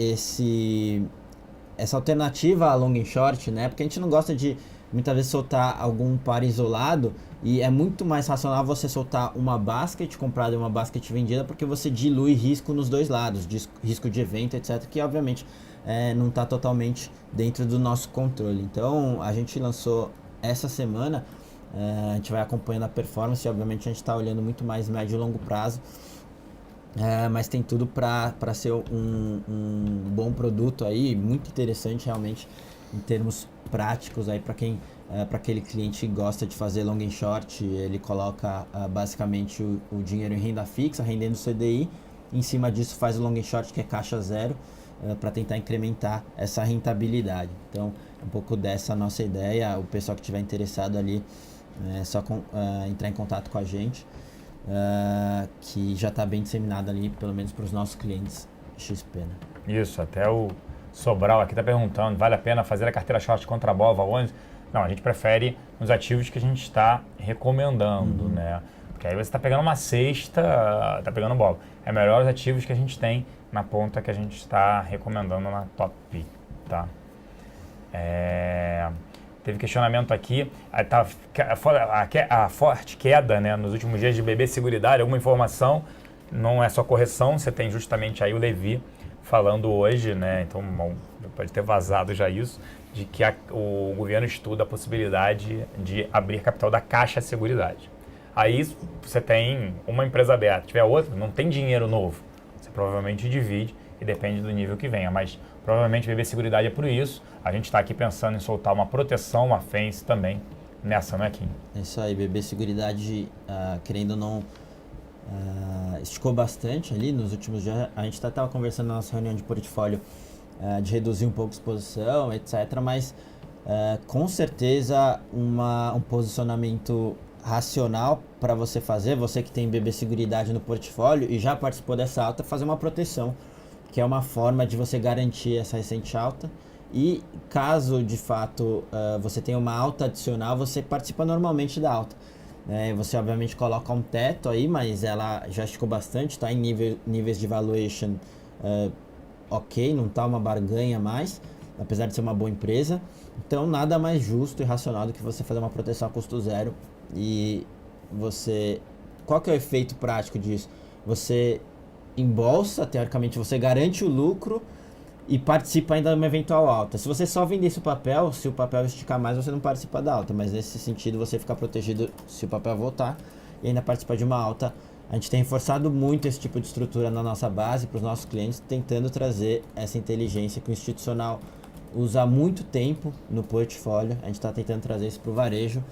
essa alternativa a long e short, né? Porque a gente não gosta de muitas vezes soltar algum par isolado, e é muito mais racional você soltar uma basket comprada e uma basket vendida, porque você dilui risco nos dois lados, risco de evento, etc., que obviamente não está totalmente dentro do nosso controle. Então a gente lançou essa semana, a gente vai acompanhando a performance, e obviamente a gente está olhando muito mais médio e longo prazo, mas tem tudo para ser um bom produto aí, muito interessante realmente em termos práticos aí para aquele cliente que gosta de fazer long and short. Ele coloca basicamente o dinheiro em renda fixa, rendendo CDI, em cima disso faz o long and short, que é caixa zero, para tentar incrementar essa rentabilidade. Então, um pouco dessa nossa ideia. O pessoal que estiver interessado ali, é só entrar em contato com a gente, que já está bem disseminado ali, pelo menos para os nossos clientes XP, né? Isso, até o Sobral aqui está perguntando, vale a pena fazer a carteira short contra a BOVA 11? Não, a gente prefere nos ativos que a gente está recomendando, né? Porque aí você está pegando uma cesta, está pegando BOVA. É melhor os ativos que a gente tem na ponta que a gente está recomendando na Top Pick, tá? Teve questionamento aqui, a forte queda, né, nos últimos dias de BB Seguridade, alguma informação, não é só correção, você tem justamente aí o Levi falando hoje, né, então pode ter vazado já isso, de que o governo estuda a possibilidade de abrir capital da Caixa Seguridade. Aí você tem uma empresa aberta, tiver outra, não tem dinheiro novo, você provavelmente divide e depende do nível que venha, mas provavelmente BB Seguridade é por isso. A gente está aqui pensando em soltar uma proteção, uma fence também nessa, não é, Kim? É isso aí, BB Seguridade, querendo ou não, esticou bastante ali nos últimos dias. A gente estava conversando na nossa reunião de portfólio de reduzir um pouco a exposição, etc. Mas com certeza um posicionamento racional para você fazer, você que tem BB Seguridade no portfólio e já participou dessa alta, fazer uma proteção, que é uma forma de você garantir essa recente alta e caso de fato você tenha uma alta adicional, você participa normalmente da alta. Você obviamente coloca um teto aí, mas ela já esticou bastante, está em níveis de valuation ok, não está uma barganha mais, apesar de ser uma boa empresa. Então nada mais justo e racional do que você fazer uma proteção a custo zero. E qual que é o efeito prático disso? Você embolsa, teoricamente você garante o lucro e participa ainda de uma eventual alta. Se você só vendesse o papel, se o papel esticar mais, você não participa da alta, mas nesse sentido você fica protegido se o papel voltar e ainda participa de uma alta. A gente tem reforçado muito esse tipo de estrutura na nossa base para os nossos clientes, tentando trazer essa inteligência que o institucional usa há muito tempo no portfólio. A gente está tentando trazer isso para o varejo,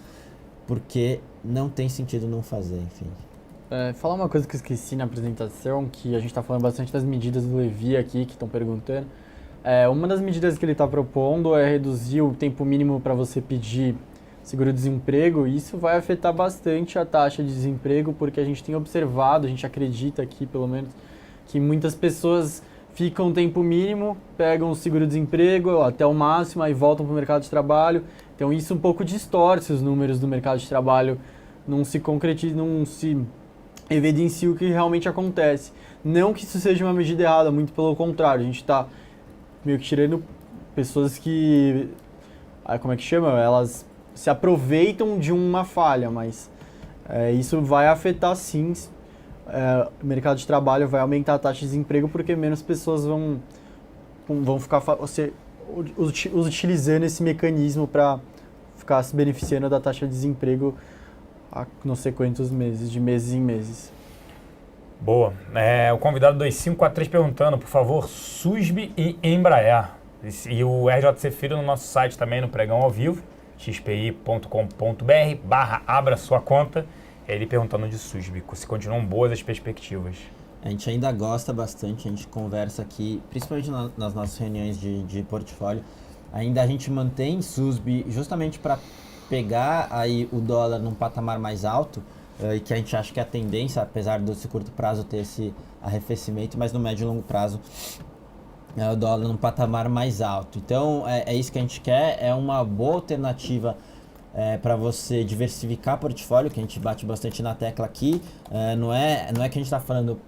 porque não tem sentido não fazer, enfim. Falar uma coisa que eu esqueci na apresentação, que a gente está falando bastante das medidas do Levi aqui, que estão perguntando. Uma das medidas que ele está propondo é reduzir o tempo mínimo para você pedir seguro-desemprego. Isso vai afetar bastante a taxa de desemprego, porque a gente tem observado, a gente acredita aqui pelo menos, que muitas pessoas ficam um tempo mínimo, pegam o seguro-desemprego até o máximo, aí voltam para o mercado de trabalho. Então isso um pouco distorce os números do mercado de trabalho, não se concretiza, não se evidencia o que realmente acontece. Não que isso seja uma medida errada, muito pelo contrário, a gente está meio que tirando pessoas que, como é que chama? Elas se aproveitam de uma falha, mas isso vai afetar sim o mercado de trabalho, vai aumentar a taxa de desemprego porque menos pessoas vão ficar utilizando esse mecanismo para ficar se beneficiando da taxa de desemprego há não sei quantos meses, de meses em meses. Boa. O convidado 2543 perguntando, por favor, SUSB e Embraer. E o RJC Filho no nosso site também, no Pregão ao Vivo, xpi.com.br/abra sua conta. Ele perguntando de SUSB, se continuam boas as perspectivas. A gente ainda gosta bastante, a gente conversa aqui, principalmente nas nossas reuniões de portfólio. Ainda a gente mantém SUSB justamente para pegar aí o dólar num patamar mais alto, e que a gente acha que é a tendência, apesar desse curto prazo ter esse arrefecimento, mas no médio e longo prazo o dólar num patamar mais alto. Então é isso que a gente quer, é uma boa alternativa para você diversificar portfólio, que a gente bate bastante na tecla aqui. Não é que a gente está falando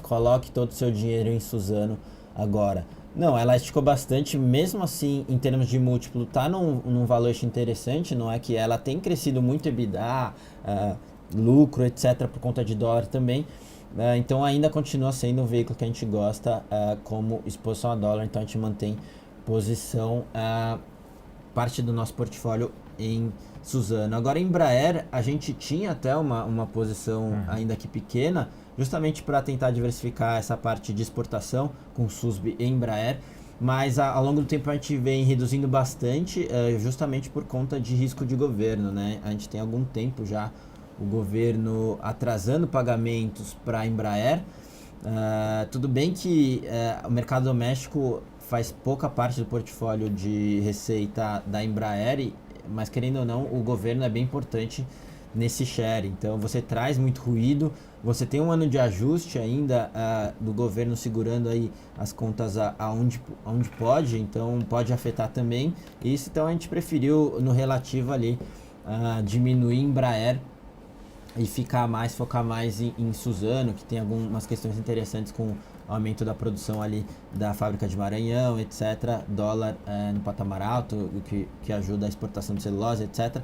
coloque todo o seu dinheiro em Suzano agora. Não, ela esticou bastante, mesmo assim, em termos de múltiplo, tá num valuation interessante, não é que ela tem crescido muito EBITDA, lucro, etc, por conta de dólar também, então ainda continua sendo um veículo que a gente gosta como exposição a dólar, então a gente mantém posição, parte do nosso portfólio em Suzano. Agora em Embraer, a gente tinha até uma posição ainda que pequena, justamente para tentar diversificar essa parte de exportação com SUSB e Embraer, mas ao longo do tempo a gente vem reduzindo bastante, justamente por conta de risco de governo, né? A gente tem algum tempo já o governo atrasando pagamentos para a Embraer. Tudo bem que o mercado doméstico faz pouca parte do portfólio de receita da Embraer, mas querendo ou não, o governo é bem importante nesse share, então você traz muito ruído, você tem um ano de ajuste ainda do governo segurando aí as contas aonde pode, então pode afetar também isso, então a gente preferiu no relativo ali diminuir Embraer e focar mais em Suzano, que tem algumas questões interessantes com o aumento da produção ali da fábrica de Maranhão, etc, dólar no patamar alto, o que ajuda a exportação de celulose, etc.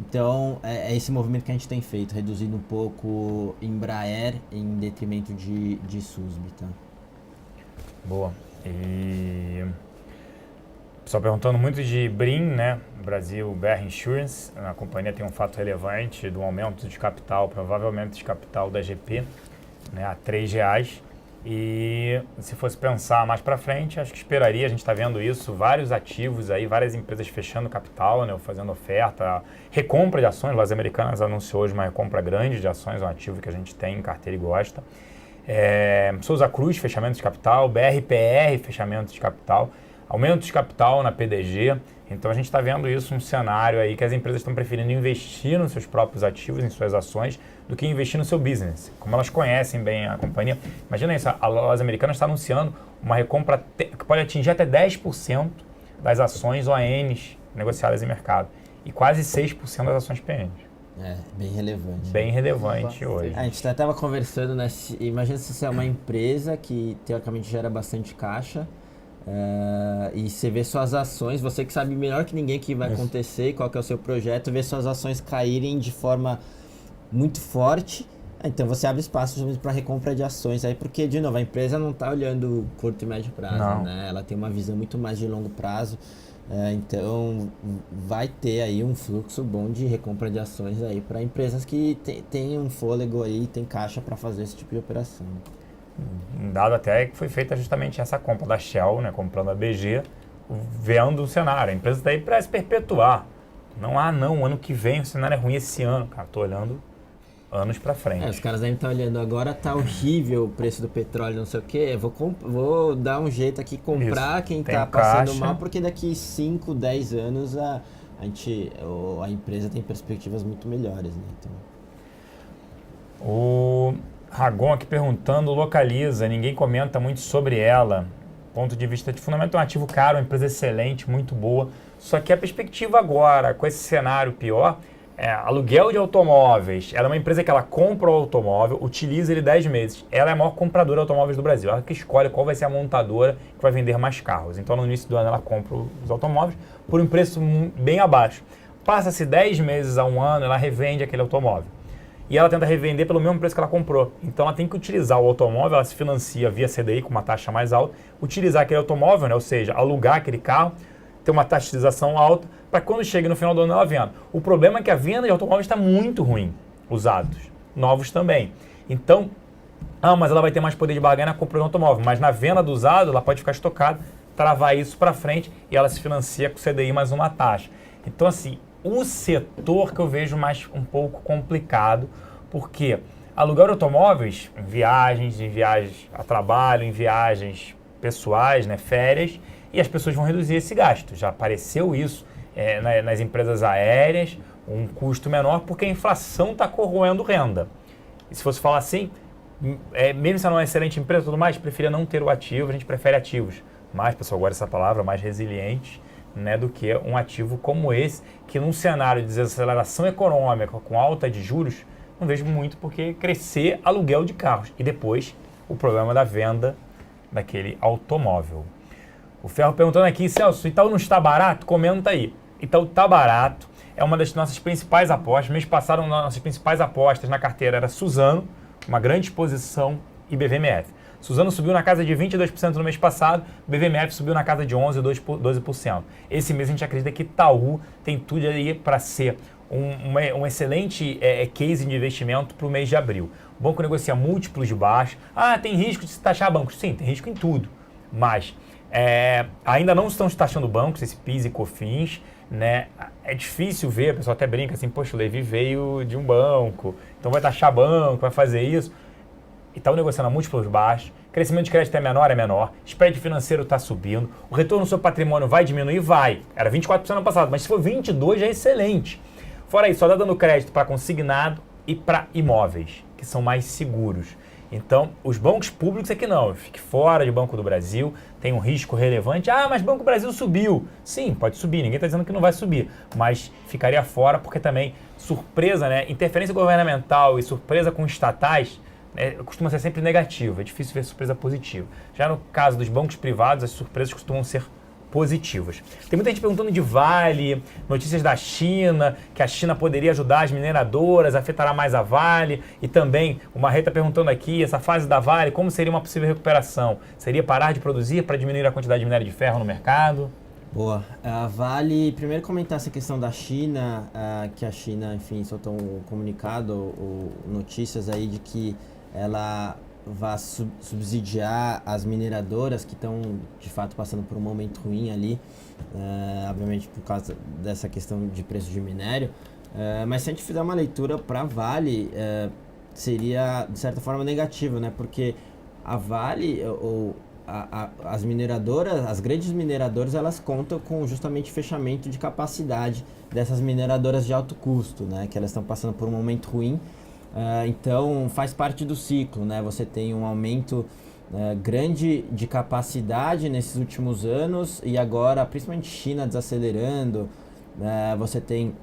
Então, é esse movimento que a gente tem feito, reduzindo um pouco Embraer em detrimento de SUSB, tá? Boa. E só perguntando muito de Brim, né? Brasil BR Insurance, a companhia tem um fato relevante do aumento de capital, provavelmente de capital da GP, né, a R$3. E se fosse pensar mais para frente, acho que esperaria, a gente está vendo isso, vários ativos aí, várias empresas fechando capital, né, fazendo oferta, recompra de ações. Las Americanas anunciou hoje uma recompra grande de ações, um ativo que a gente tem em carteira e gosta. Souza Cruz, fechamento de capital, BRPR, fechamento de capital, aumento de capital na PDG. Então a gente está vendo isso, um cenário aí que as empresas estão preferindo investir nos seus próprios ativos, em suas ações, do que investir no seu business. Como elas conhecem bem a companhia. Imagina isso, a Las Americanas está anunciando uma recompra que pode atingir até 10% das ações ONs negociadas em mercado e quase 6% das ações PNs. Bem relevante. Bem relevante hoje. A gente estava conversando, né? Imagina se você é uma empresa que teoricamente gera bastante caixa e você vê suas ações, você que sabe melhor que ninguém o que vai acontecer e qual que é o seu projeto, vê suas ações caírem de forma muito forte. Então você abre espaço para recompra de ações aí, porque, de novo, a empresa não está olhando curto e médio prazo, né? Ela tem uma visão muito mais de longo prazo. Então vai ter aí um fluxo bom de recompra de ações aí para empresas que tem um fôlego aí, tem caixa para fazer esse tipo de operação. Dado até que foi feita justamente essa compra da Shell, né, comprando a BG, vendo o cenário. A empresa está aí para se perpetuar. Não, ano que vem o cenário é ruim esse ano. Cara, tô olhando anos para frente. Os caras devem estar olhando, agora tá horrível o preço do petróleo, não sei o quê, vou dar um jeito aqui, comprar Isso. quem Tem tá passando caixa. mal, porque daqui 5, 10 anos a empresa tem perspectivas muito melhores, né? Então... O Ragon aqui perguntando, Localiza, ninguém comenta muito sobre ela. Ponto de vista de fundamento, é um ativo caro, uma empresa excelente, muito boa. Só que a perspectiva agora, com esse cenário pior, aluguel de automóveis. Ela é uma empresa que ela compra o automóvel, utiliza ele 10 meses. Ela é a maior compradora de automóveis do Brasil. Ela que escolhe qual vai ser a montadora que vai vender mais carros. Então, no início do ano, ela compra os automóveis por um preço bem abaixo. Passa-se 10 meses a um ano, ela revende aquele automóvel. E ela tenta revender pelo mesmo preço que ela comprou. Então, ela tem que utilizar o automóvel, ela se financia via CDI com uma taxa mais alta, utilizar aquele automóvel, né? Ou seja, alugar aquele carro, ter uma taxa de utilização alta, para quando chega no final do ano ela venda. O problema é que a venda de automóveis está muito ruim, usados, novos também. Então, mas ela vai ter mais poder de barganha na compra do automóvel, mas na venda do usado ela pode ficar estocada, travar isso para frente e ela se financia com CDI mais uma taxa. Então, assim, o setor que eu vejo mais um pouco complicado, porque alugar automóveis em viagens a trabalho, em viagens pessoais, né, férias, e as pessoas vão reduzir esse gasto. Já apareceu isso nas empresas aéreas, um custo menor, porque a inflação está corroendo renda. E se fosse falar assim, mesmo se ela é uma excelente empresa e tudo mais, preferia não ter o ativo, a gente prefere ativos. Mas, pessoal, agora essa palavra, mais resilientes, né, do que um ativo como esse, que num cenário de desaceleração econômica com alta de juros, não vejo muito porque crescer aluguel de carros. E depois, o problema da venda daquele automóvel. O Ferro perguntando aqui, Celso, Itaú não está barato? Comenta aí. Itaú está barato, é uma das nossas principais apostas. Mês passado, uma das nossas principais apostas na carteira era Suzano, uma grande exposição, e BVMF. Suzano subiu na casa de 22% no mês passado, BVMF subiu na casa de 11%, 12%. Esse mês a gente acredita que Itaú tem tudo aí para ser um excelente case de investimento para o mês de abril. O banco negocia múltiplos de baixo. Tem risco de se taxar bancos? Sim, tem risco em tudo, mas... ainda não estão taxando bancos, esse PIS e COFINS, né? É difícil ver, o pessoal até brinca assim, poxa, o Levi veio de um banco, então vai taxar banco, vai fazer isso. E está negociando a múltiplos baixos, crescimento de crédito é menor, spread financeiro está subindo, o retorno do seu patrimônio vai diminuir? Vai. Era 24% no ano passado, mas se for 22% já é excelente. Fora isso, só está dando crédito para consignado e para imóveis, que são mais seguros. Então, os bancos públicos é que não, fique fora de Banco do Brasil, tem um risco relevante. Mas Banco do Brasil subiu. Sim, pode subir, ninguém está dizendo que não vai subir, mas ficaria fora porque também surpresa, né? Interferência governamental e surpresa com estatais costuma ser sempre negativa, é difícil ver surpresa positiva. Já no caso dos bancos privados, as surpresas costumam ser positivas. Tem muita gente perguntando de Vale, notícias da China, que a China poderia ajudar as mineradoras, afetará mais a Vale, e também o Marreta perguntando aqui, essa fase da Vale, como seria uma possível recuperação? Seria parar de produzir para diminuir a quantidade de minério de ferro no mercado? Boa. A Vale, primeiro comentar essa questão da China, que a China, enfim, soltou um comunicado, ou notícias aí de que ela vai subsidiar as mineradoras que estão, de fato, passando por um momento ruim ali, obviamente por causa dessa questão de preço de minério, mas se a gente fizer uma leitura para a Vale, seria, de certa forma, negativo, né? Porque a Vale, as mineradoras, as grandes mineradoras, elas contam com justamente fechamento de capacidade dessas mineradoras de alto custo, né? Que elas estão passando por um momento ruim. Então faz parte do ciclo, né? Você tem um aumento grande de capacidade nesses últimos anos e agora, principalmente China desacelerando, você tem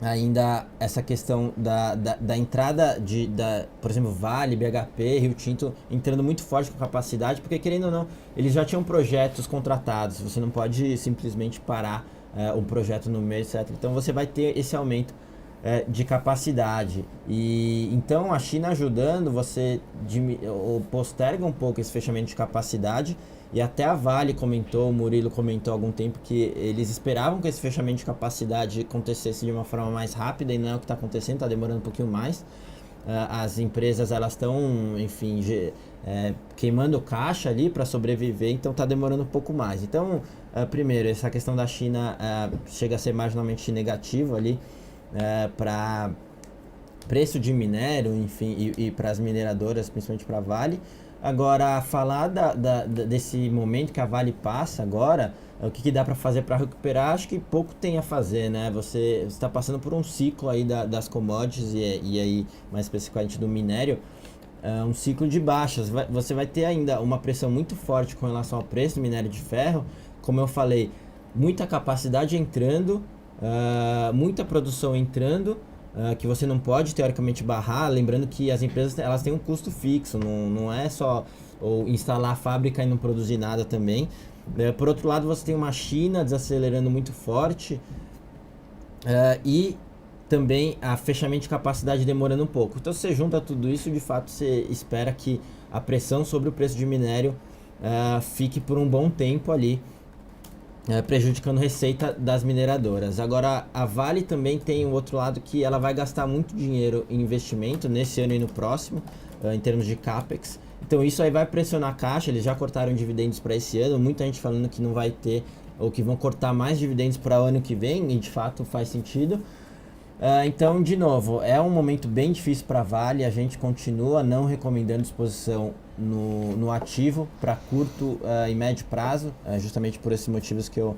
ainda essa questão da entrada por exemplo, Vale, BHP, Rio Tinto entrando muito forte com capacidade, porque querendo ou não, eles já tinham projetos contratados, você não pode simplesmente parar um projeto no meio, etc. Então você vai ter esse aumento de capacidade. E então a China ajudando, você posterga um pouco esse fechamento de capacidade. E até a Vale comentou, o Murilo comentou há algum tempo que eles esperavam que esse fechamento de capacidade acontecesse de uma forma mais rápida e não é o que está acontecendo, está demorando um pouquinho mais. As empresas elas estão, enfim, queimando caixa ali para sobreviver, então está demorando um pouco mais. Então, primeiro, essa questão da China chega a ser marginalmente negativa ali para preço de minério, enfim, e para as mineradoras, principalmente para a Vale. Agora, falar desse momento que a Vale passa agora, o que dá para fazer para recuperar, acho que pouco tem a fazer, né? Você está passando por um ciclo aí das commodities e aí, mais especificamente do minério, um ciclo de baixas. Você vai ter ainda uma pressão muito forte com relação ao preço do minério de ferro. Como eu falei, muita capacidade entrando, muita produção entrando, que você não pode teoricamente barrar, lembrando que as empresas elas têm um custo fixo, não é só instalar a fábrica e não produzir nada também. Por outro lado, você tem uma China desacelerando muito forte e também a fechamento de capacidade demorando um pouco. Então, se você junta tudo isso, de fato, você espera que a pressão sobre o preço de minério fique por um bom tempo ali, prejudicando a receita das mineradoras. Agora, a Vale também tem o outro lado que ela vai gastar muito dinheiro em investimento nesse ano e no próximo, em termos de CAPEX. Então isso aí vai pressionar a caixa, eles já cortaram dividendos para esse ano, muita gente falando que não vai ter, ou que vão cortar mais dividendos para o ano que vem, e de fato faz sentido. Então, de novo, é um momento bem difícil para a Vale, a gente continua não recomendando exposição no ativo para curto e médio prazo, justamente por esses motivos que eu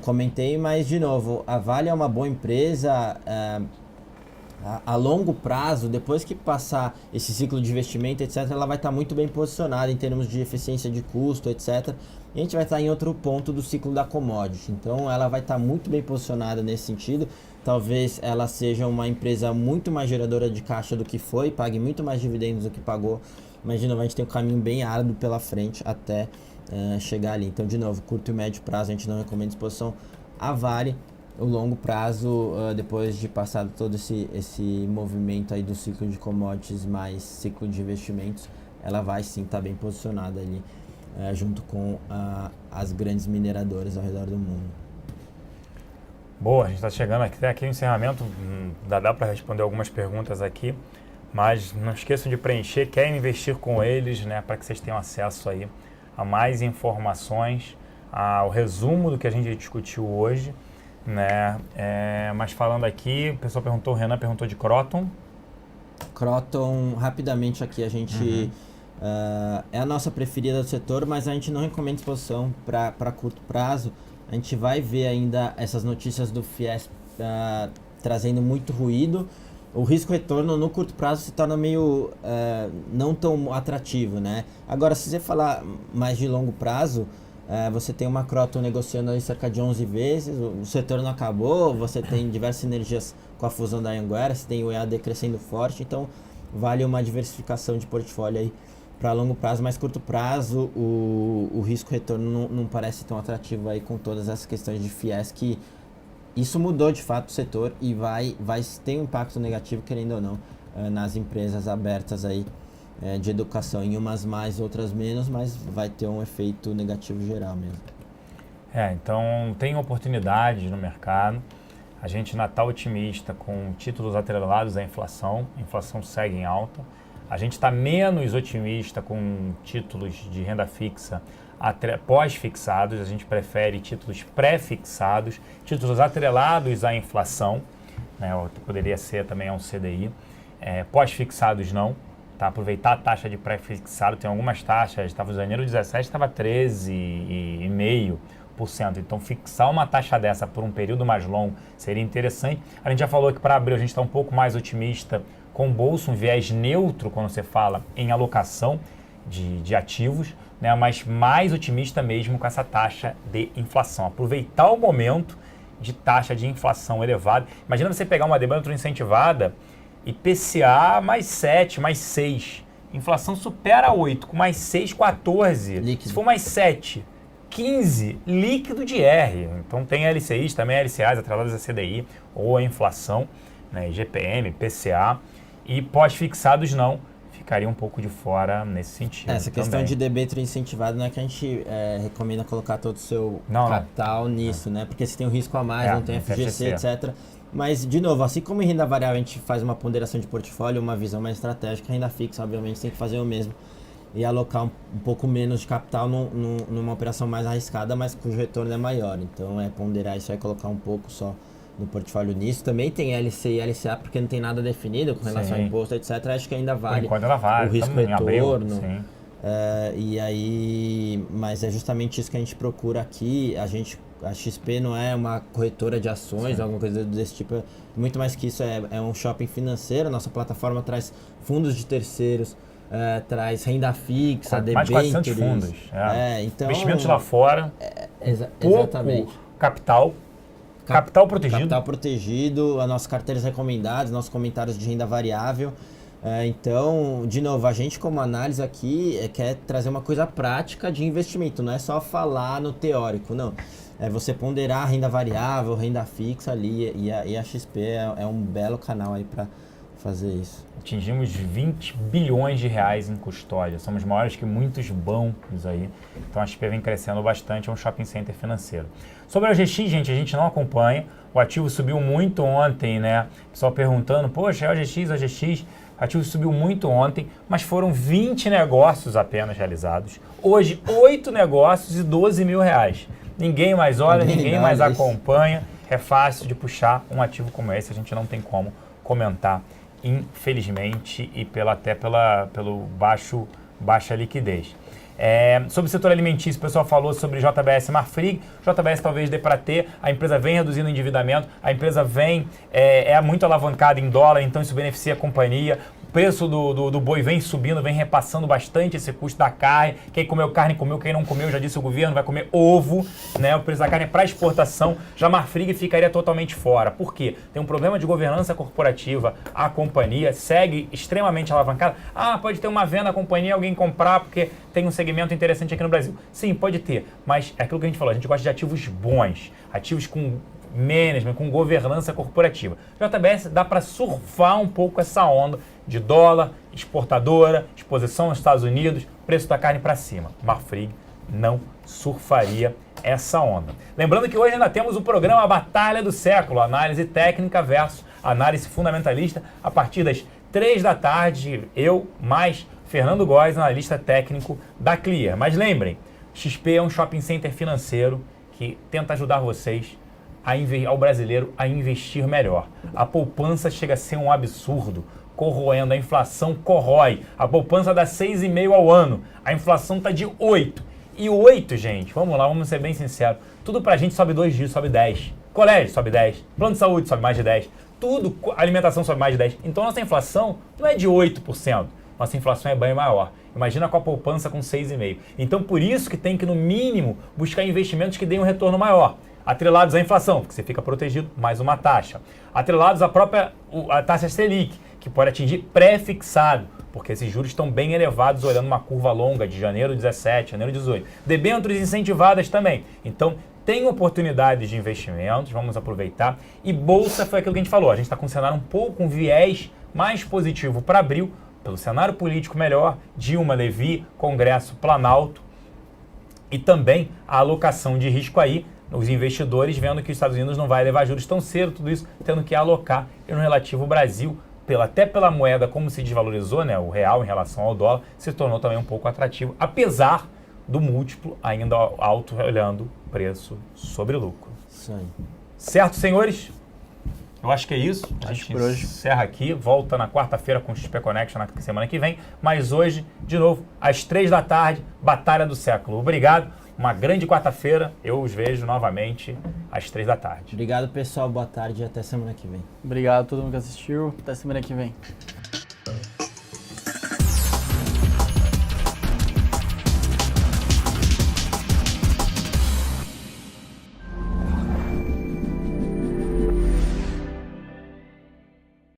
comentei, mas de novo, a Vale é uma boa empresa, a longo prazo, depois que passar esse ciclo de investimento, etc., ela vai estar muito bem posicionada em termos de eficiência de custo, etc., e a gente vai estar em outro ponto do ciclo da commodity, então ela vai estar muito bem posicionada nesse sentido. Talvez ela seja uma empresa muito mais geradora de caixa do que foi, pague muito mais dividendos do que pagou, mas de novo a gente tem um caminho bem árduo pela frente até chegar ali. Então, de novo, curto e médio prazo a gente não recomenda exposição a Vale. O longo prazo, depois de passar todo esse movimento aí do ciclo de commodities mais ciclo de investimentos, ela vai sim estar bem posicionada ali, junto com as grandes mineradoras ao redor do mundo. Boa, a gente está chegando aqui no encerramento, dá para responder algumas perguntas aqui, mas não esqueçam de preencher, querem investir com eles, né, para que vocês tenham acesso aí a mais informações, ao resumo do que a gente discutiu hoje, né, mas falando aqui, o pessoal perguntou, o Renan perguntou de Kroton. Kroton, rapidamente aqui, a gente é a nossa preferida do setor, mas a gente não recomenda exposição para curto prazo. A gente vai ver ainda essas notícias do FIES trazendo muito ruído. O risco-retorno no curto prazo se torna meio não tão atrativo, né? Agora, se você falar mais de longo prazo, você tem uma Kroton negociando aí cerca de 11 vezes, o setor não acabou, você tem diversas sinergias com a fusão da Anhanguera, você tem o EAD crescendo forte, então vale uma diversificação de portfólio aí para longo prazo, mas curto prazo o risco-retorno não parece tão atrativo aí com todas essas questões de FIES, que isso mudou de fato o setor e vai ter um impacto negativo, querendo ou não, nas empresas abertas aí de educação, em umas mais, outras menos, mas vai ter um efeito negativo geral mesmo. Então tem oportunidades no mercado, a gente ainda está otimista com títulos atrelados à inflação, a inflação segue em alta. A gente está menos otimista com títulos de renda fixa pós-fixados, a gente prefere títulos pré-fixados, títulos atrelados à inflação, né? Poderia ser também um CDI, pós-fixados não, tá? Aproveitar a taxa de pré-fixado, tem algumas taxas, estava em janeiro 17, estava 13,5%, então fixar uma taxa dessa por um período mais longo seria interessante. A gente já falou que para abril a gente está um pouco mais otimista com o bolso, um viés neutro quando você fala em alocação, de ativos, né, mas mais otimista mesmo com essa taxa de inflação. Aproveitar o momento de taxa de inflação elevada. Imagina você pegar uma debênture incentivada, IPCA mais 7, mais 6. Inflação supera 8, com mais 6, 14. Líquido. Se for mais 7, 15, líquido de R. Então tem LCIs, também LCAs atreladas a CDI ou a inflação, né, IGPM, PCA. E pós-fixados não, ficaria um pouco de fora nesse sentido. Essa questão também. de debênture incentivado não é que a gente recomenda colocar todo o seu Não. capital nisso, né? Porque você tem um risco a mais, não tem FGC, FGC. etc. Mas, de novo, assim como em renda variável a gente faz uma ponderação de portfólio, uma visão mais estratégica, renda fixa, obviamente, tem que fazer o mesmo e alocar um pouco menos de capital numa operação mais arriscada, mas cujo retorno é maior. Então, ponderar isso aí, colocar um pouco só no portfólio nisso. Também tem LC e LCA, porque não tem nada definido com relação Sim. a imposto, etc. Acho que ainda Por vale enquanto ela vale, o risco-retorno. E aí, mas é justamente isso que a gente procura aqui. A XP não é uma corretora de ações, alguma coisa desse tipo. Muito mais que isso, é um shopping financeiro. Nossa plataforma traz fundos de terceiros, traz renda fixa, mais de 400 debêntures. fundos. Então, investimentos lá fora, pouco exatamente. capital protegido. Capital protegido, as nossas carteiras recomendadas, nossos comentários de renda variável. Então, de novo, a gente como análise aqui quer trazer uma coisa prática de investimento, não é só falar no teórico, não. É você ponderar a renda variável, renda fixa ali, e a XP é um belo canal aí para fazer isso. Atingimos 20 bilhões de reais em custódia, somos maiores que muitos bancos aí, então a XP vem crescendo bastante, é um shopping center financeiro. Sobre a OGX, gente, a gente não acompanha, o ativo subiu muito ontem, né? Pessoal perguntando, poxa, é OGX, o ativo subiu muito ontem, mas foram 20 negócios apenas realizados. Hoje, 8 negócios e 12 mil reais. Ninguém mais olha, ninguém mais acompanha. É fácil de puxar um ativo como esse, a gente não tem como comentar, infelizmente, e pelo baixa liquidez. Sobre o setor alimentício, o pessoal falou sobre JBS Marfrig. JBS talvez dê para ter, a empresa vem reduzindo o endividamento, a empresa vem, muito alavancada em dólar, então isso beneficia a companhia. O preço do boi vem subindo, vem repassando bastante esse custo da carne. Quem comeu carne comeu, quem não comeu, já disse o governo, vai comer ovo, né? O preço da carne é para exportação. Já Marfrig ficaria totalmente fora. Por quê? Tem um problema de governança corporativa. A companhia segue extremamente alavancada. Pode ter uma venda à companhia, alguém comprar porque tem um segmento interessante aqui no Brasil. Sim, pode ter, mas é aquilo que a gente falou, a gente gosta de ativos bons, ativos com management, com governança corporativa. JBS dá para surfar um pouco essa onda de dólar, exportadora, exposição aos Estados Unidos, preço da carne para cima. Marfrig não surfaria essa onda. Lembrando que hoje ainda temos o programa Batalha do Século, análise técnica versus análise fundamentalista, a partir das 3 da tarde, eu mais Fernando Góes, analista técnico da Clear. Mas lembrem, XP é um shopping center financeiro que tenta ajudar vocês ao brasileiro a investir melhor. A poupança chega a ser um absurdo, corroendo, a inflação corrói. A poupança dá 6,5% ao ano, a inflação está de 8%. E 8%, gente, vamos lá, vamos ser bem sinceros, tudo pra gente sobe 2 dias, sobe 10. Colégio sobe 10, plano de saúde sobe mais de 10, tudo, alimentação sobe mais de 10. Então nossa inflação não é de 8%. Nossa inflação é bem maior. Imagina com a poupança com 6,5%. Então, por isso que tem que, no mínimo, buscar investimentos que deem um retorno maior. Atrelados à inflação, porque você fica protegido, mais uma taxa. Atrelados à própria taxa Selic, que pode atingir pré-fixado, porque esses juros estão bem elevados, olhando uma curva longa de janeiro 17, janeiro 18. Debêntures incentivadas também. Então, tem oportunidades de investimentos, vamos aproveitar. E bolsa foi aquilo que a gente falou. A gente está com um cenário um pouco, um viés mais positivo para abril, pelo cenário político melhor, Dilma, Levi, Congresso, Planalto, e também a alocação de risco aí, os investidores vendo que os Estados Unidos não vai levar juros tão cedo, tudo isso tendo que alocar, e no relativo Brasil, até pela moeda como se desvalorizou, né, o real em relação ao dólar, se tornou também um pouco atrativo, apesar do múltiplo ainda alto, olhando preço sobre lucro. Isso aí. Certo, senhores? Eu acho que é isso. A gente por hoje encerra aqui, volta na quarta-feira com o XP Connection na semana que vem. Mas hoje, de novo, às 3 da tarde, Batalha do Século. Obrigado, uma grande quarta-feira. Eu os vejo novamente às 3 da tarde. Obrigado, pessoal. Boa tarde e até semana que vem. Obrigado a todo mundo que assistiu. Até semana que vem.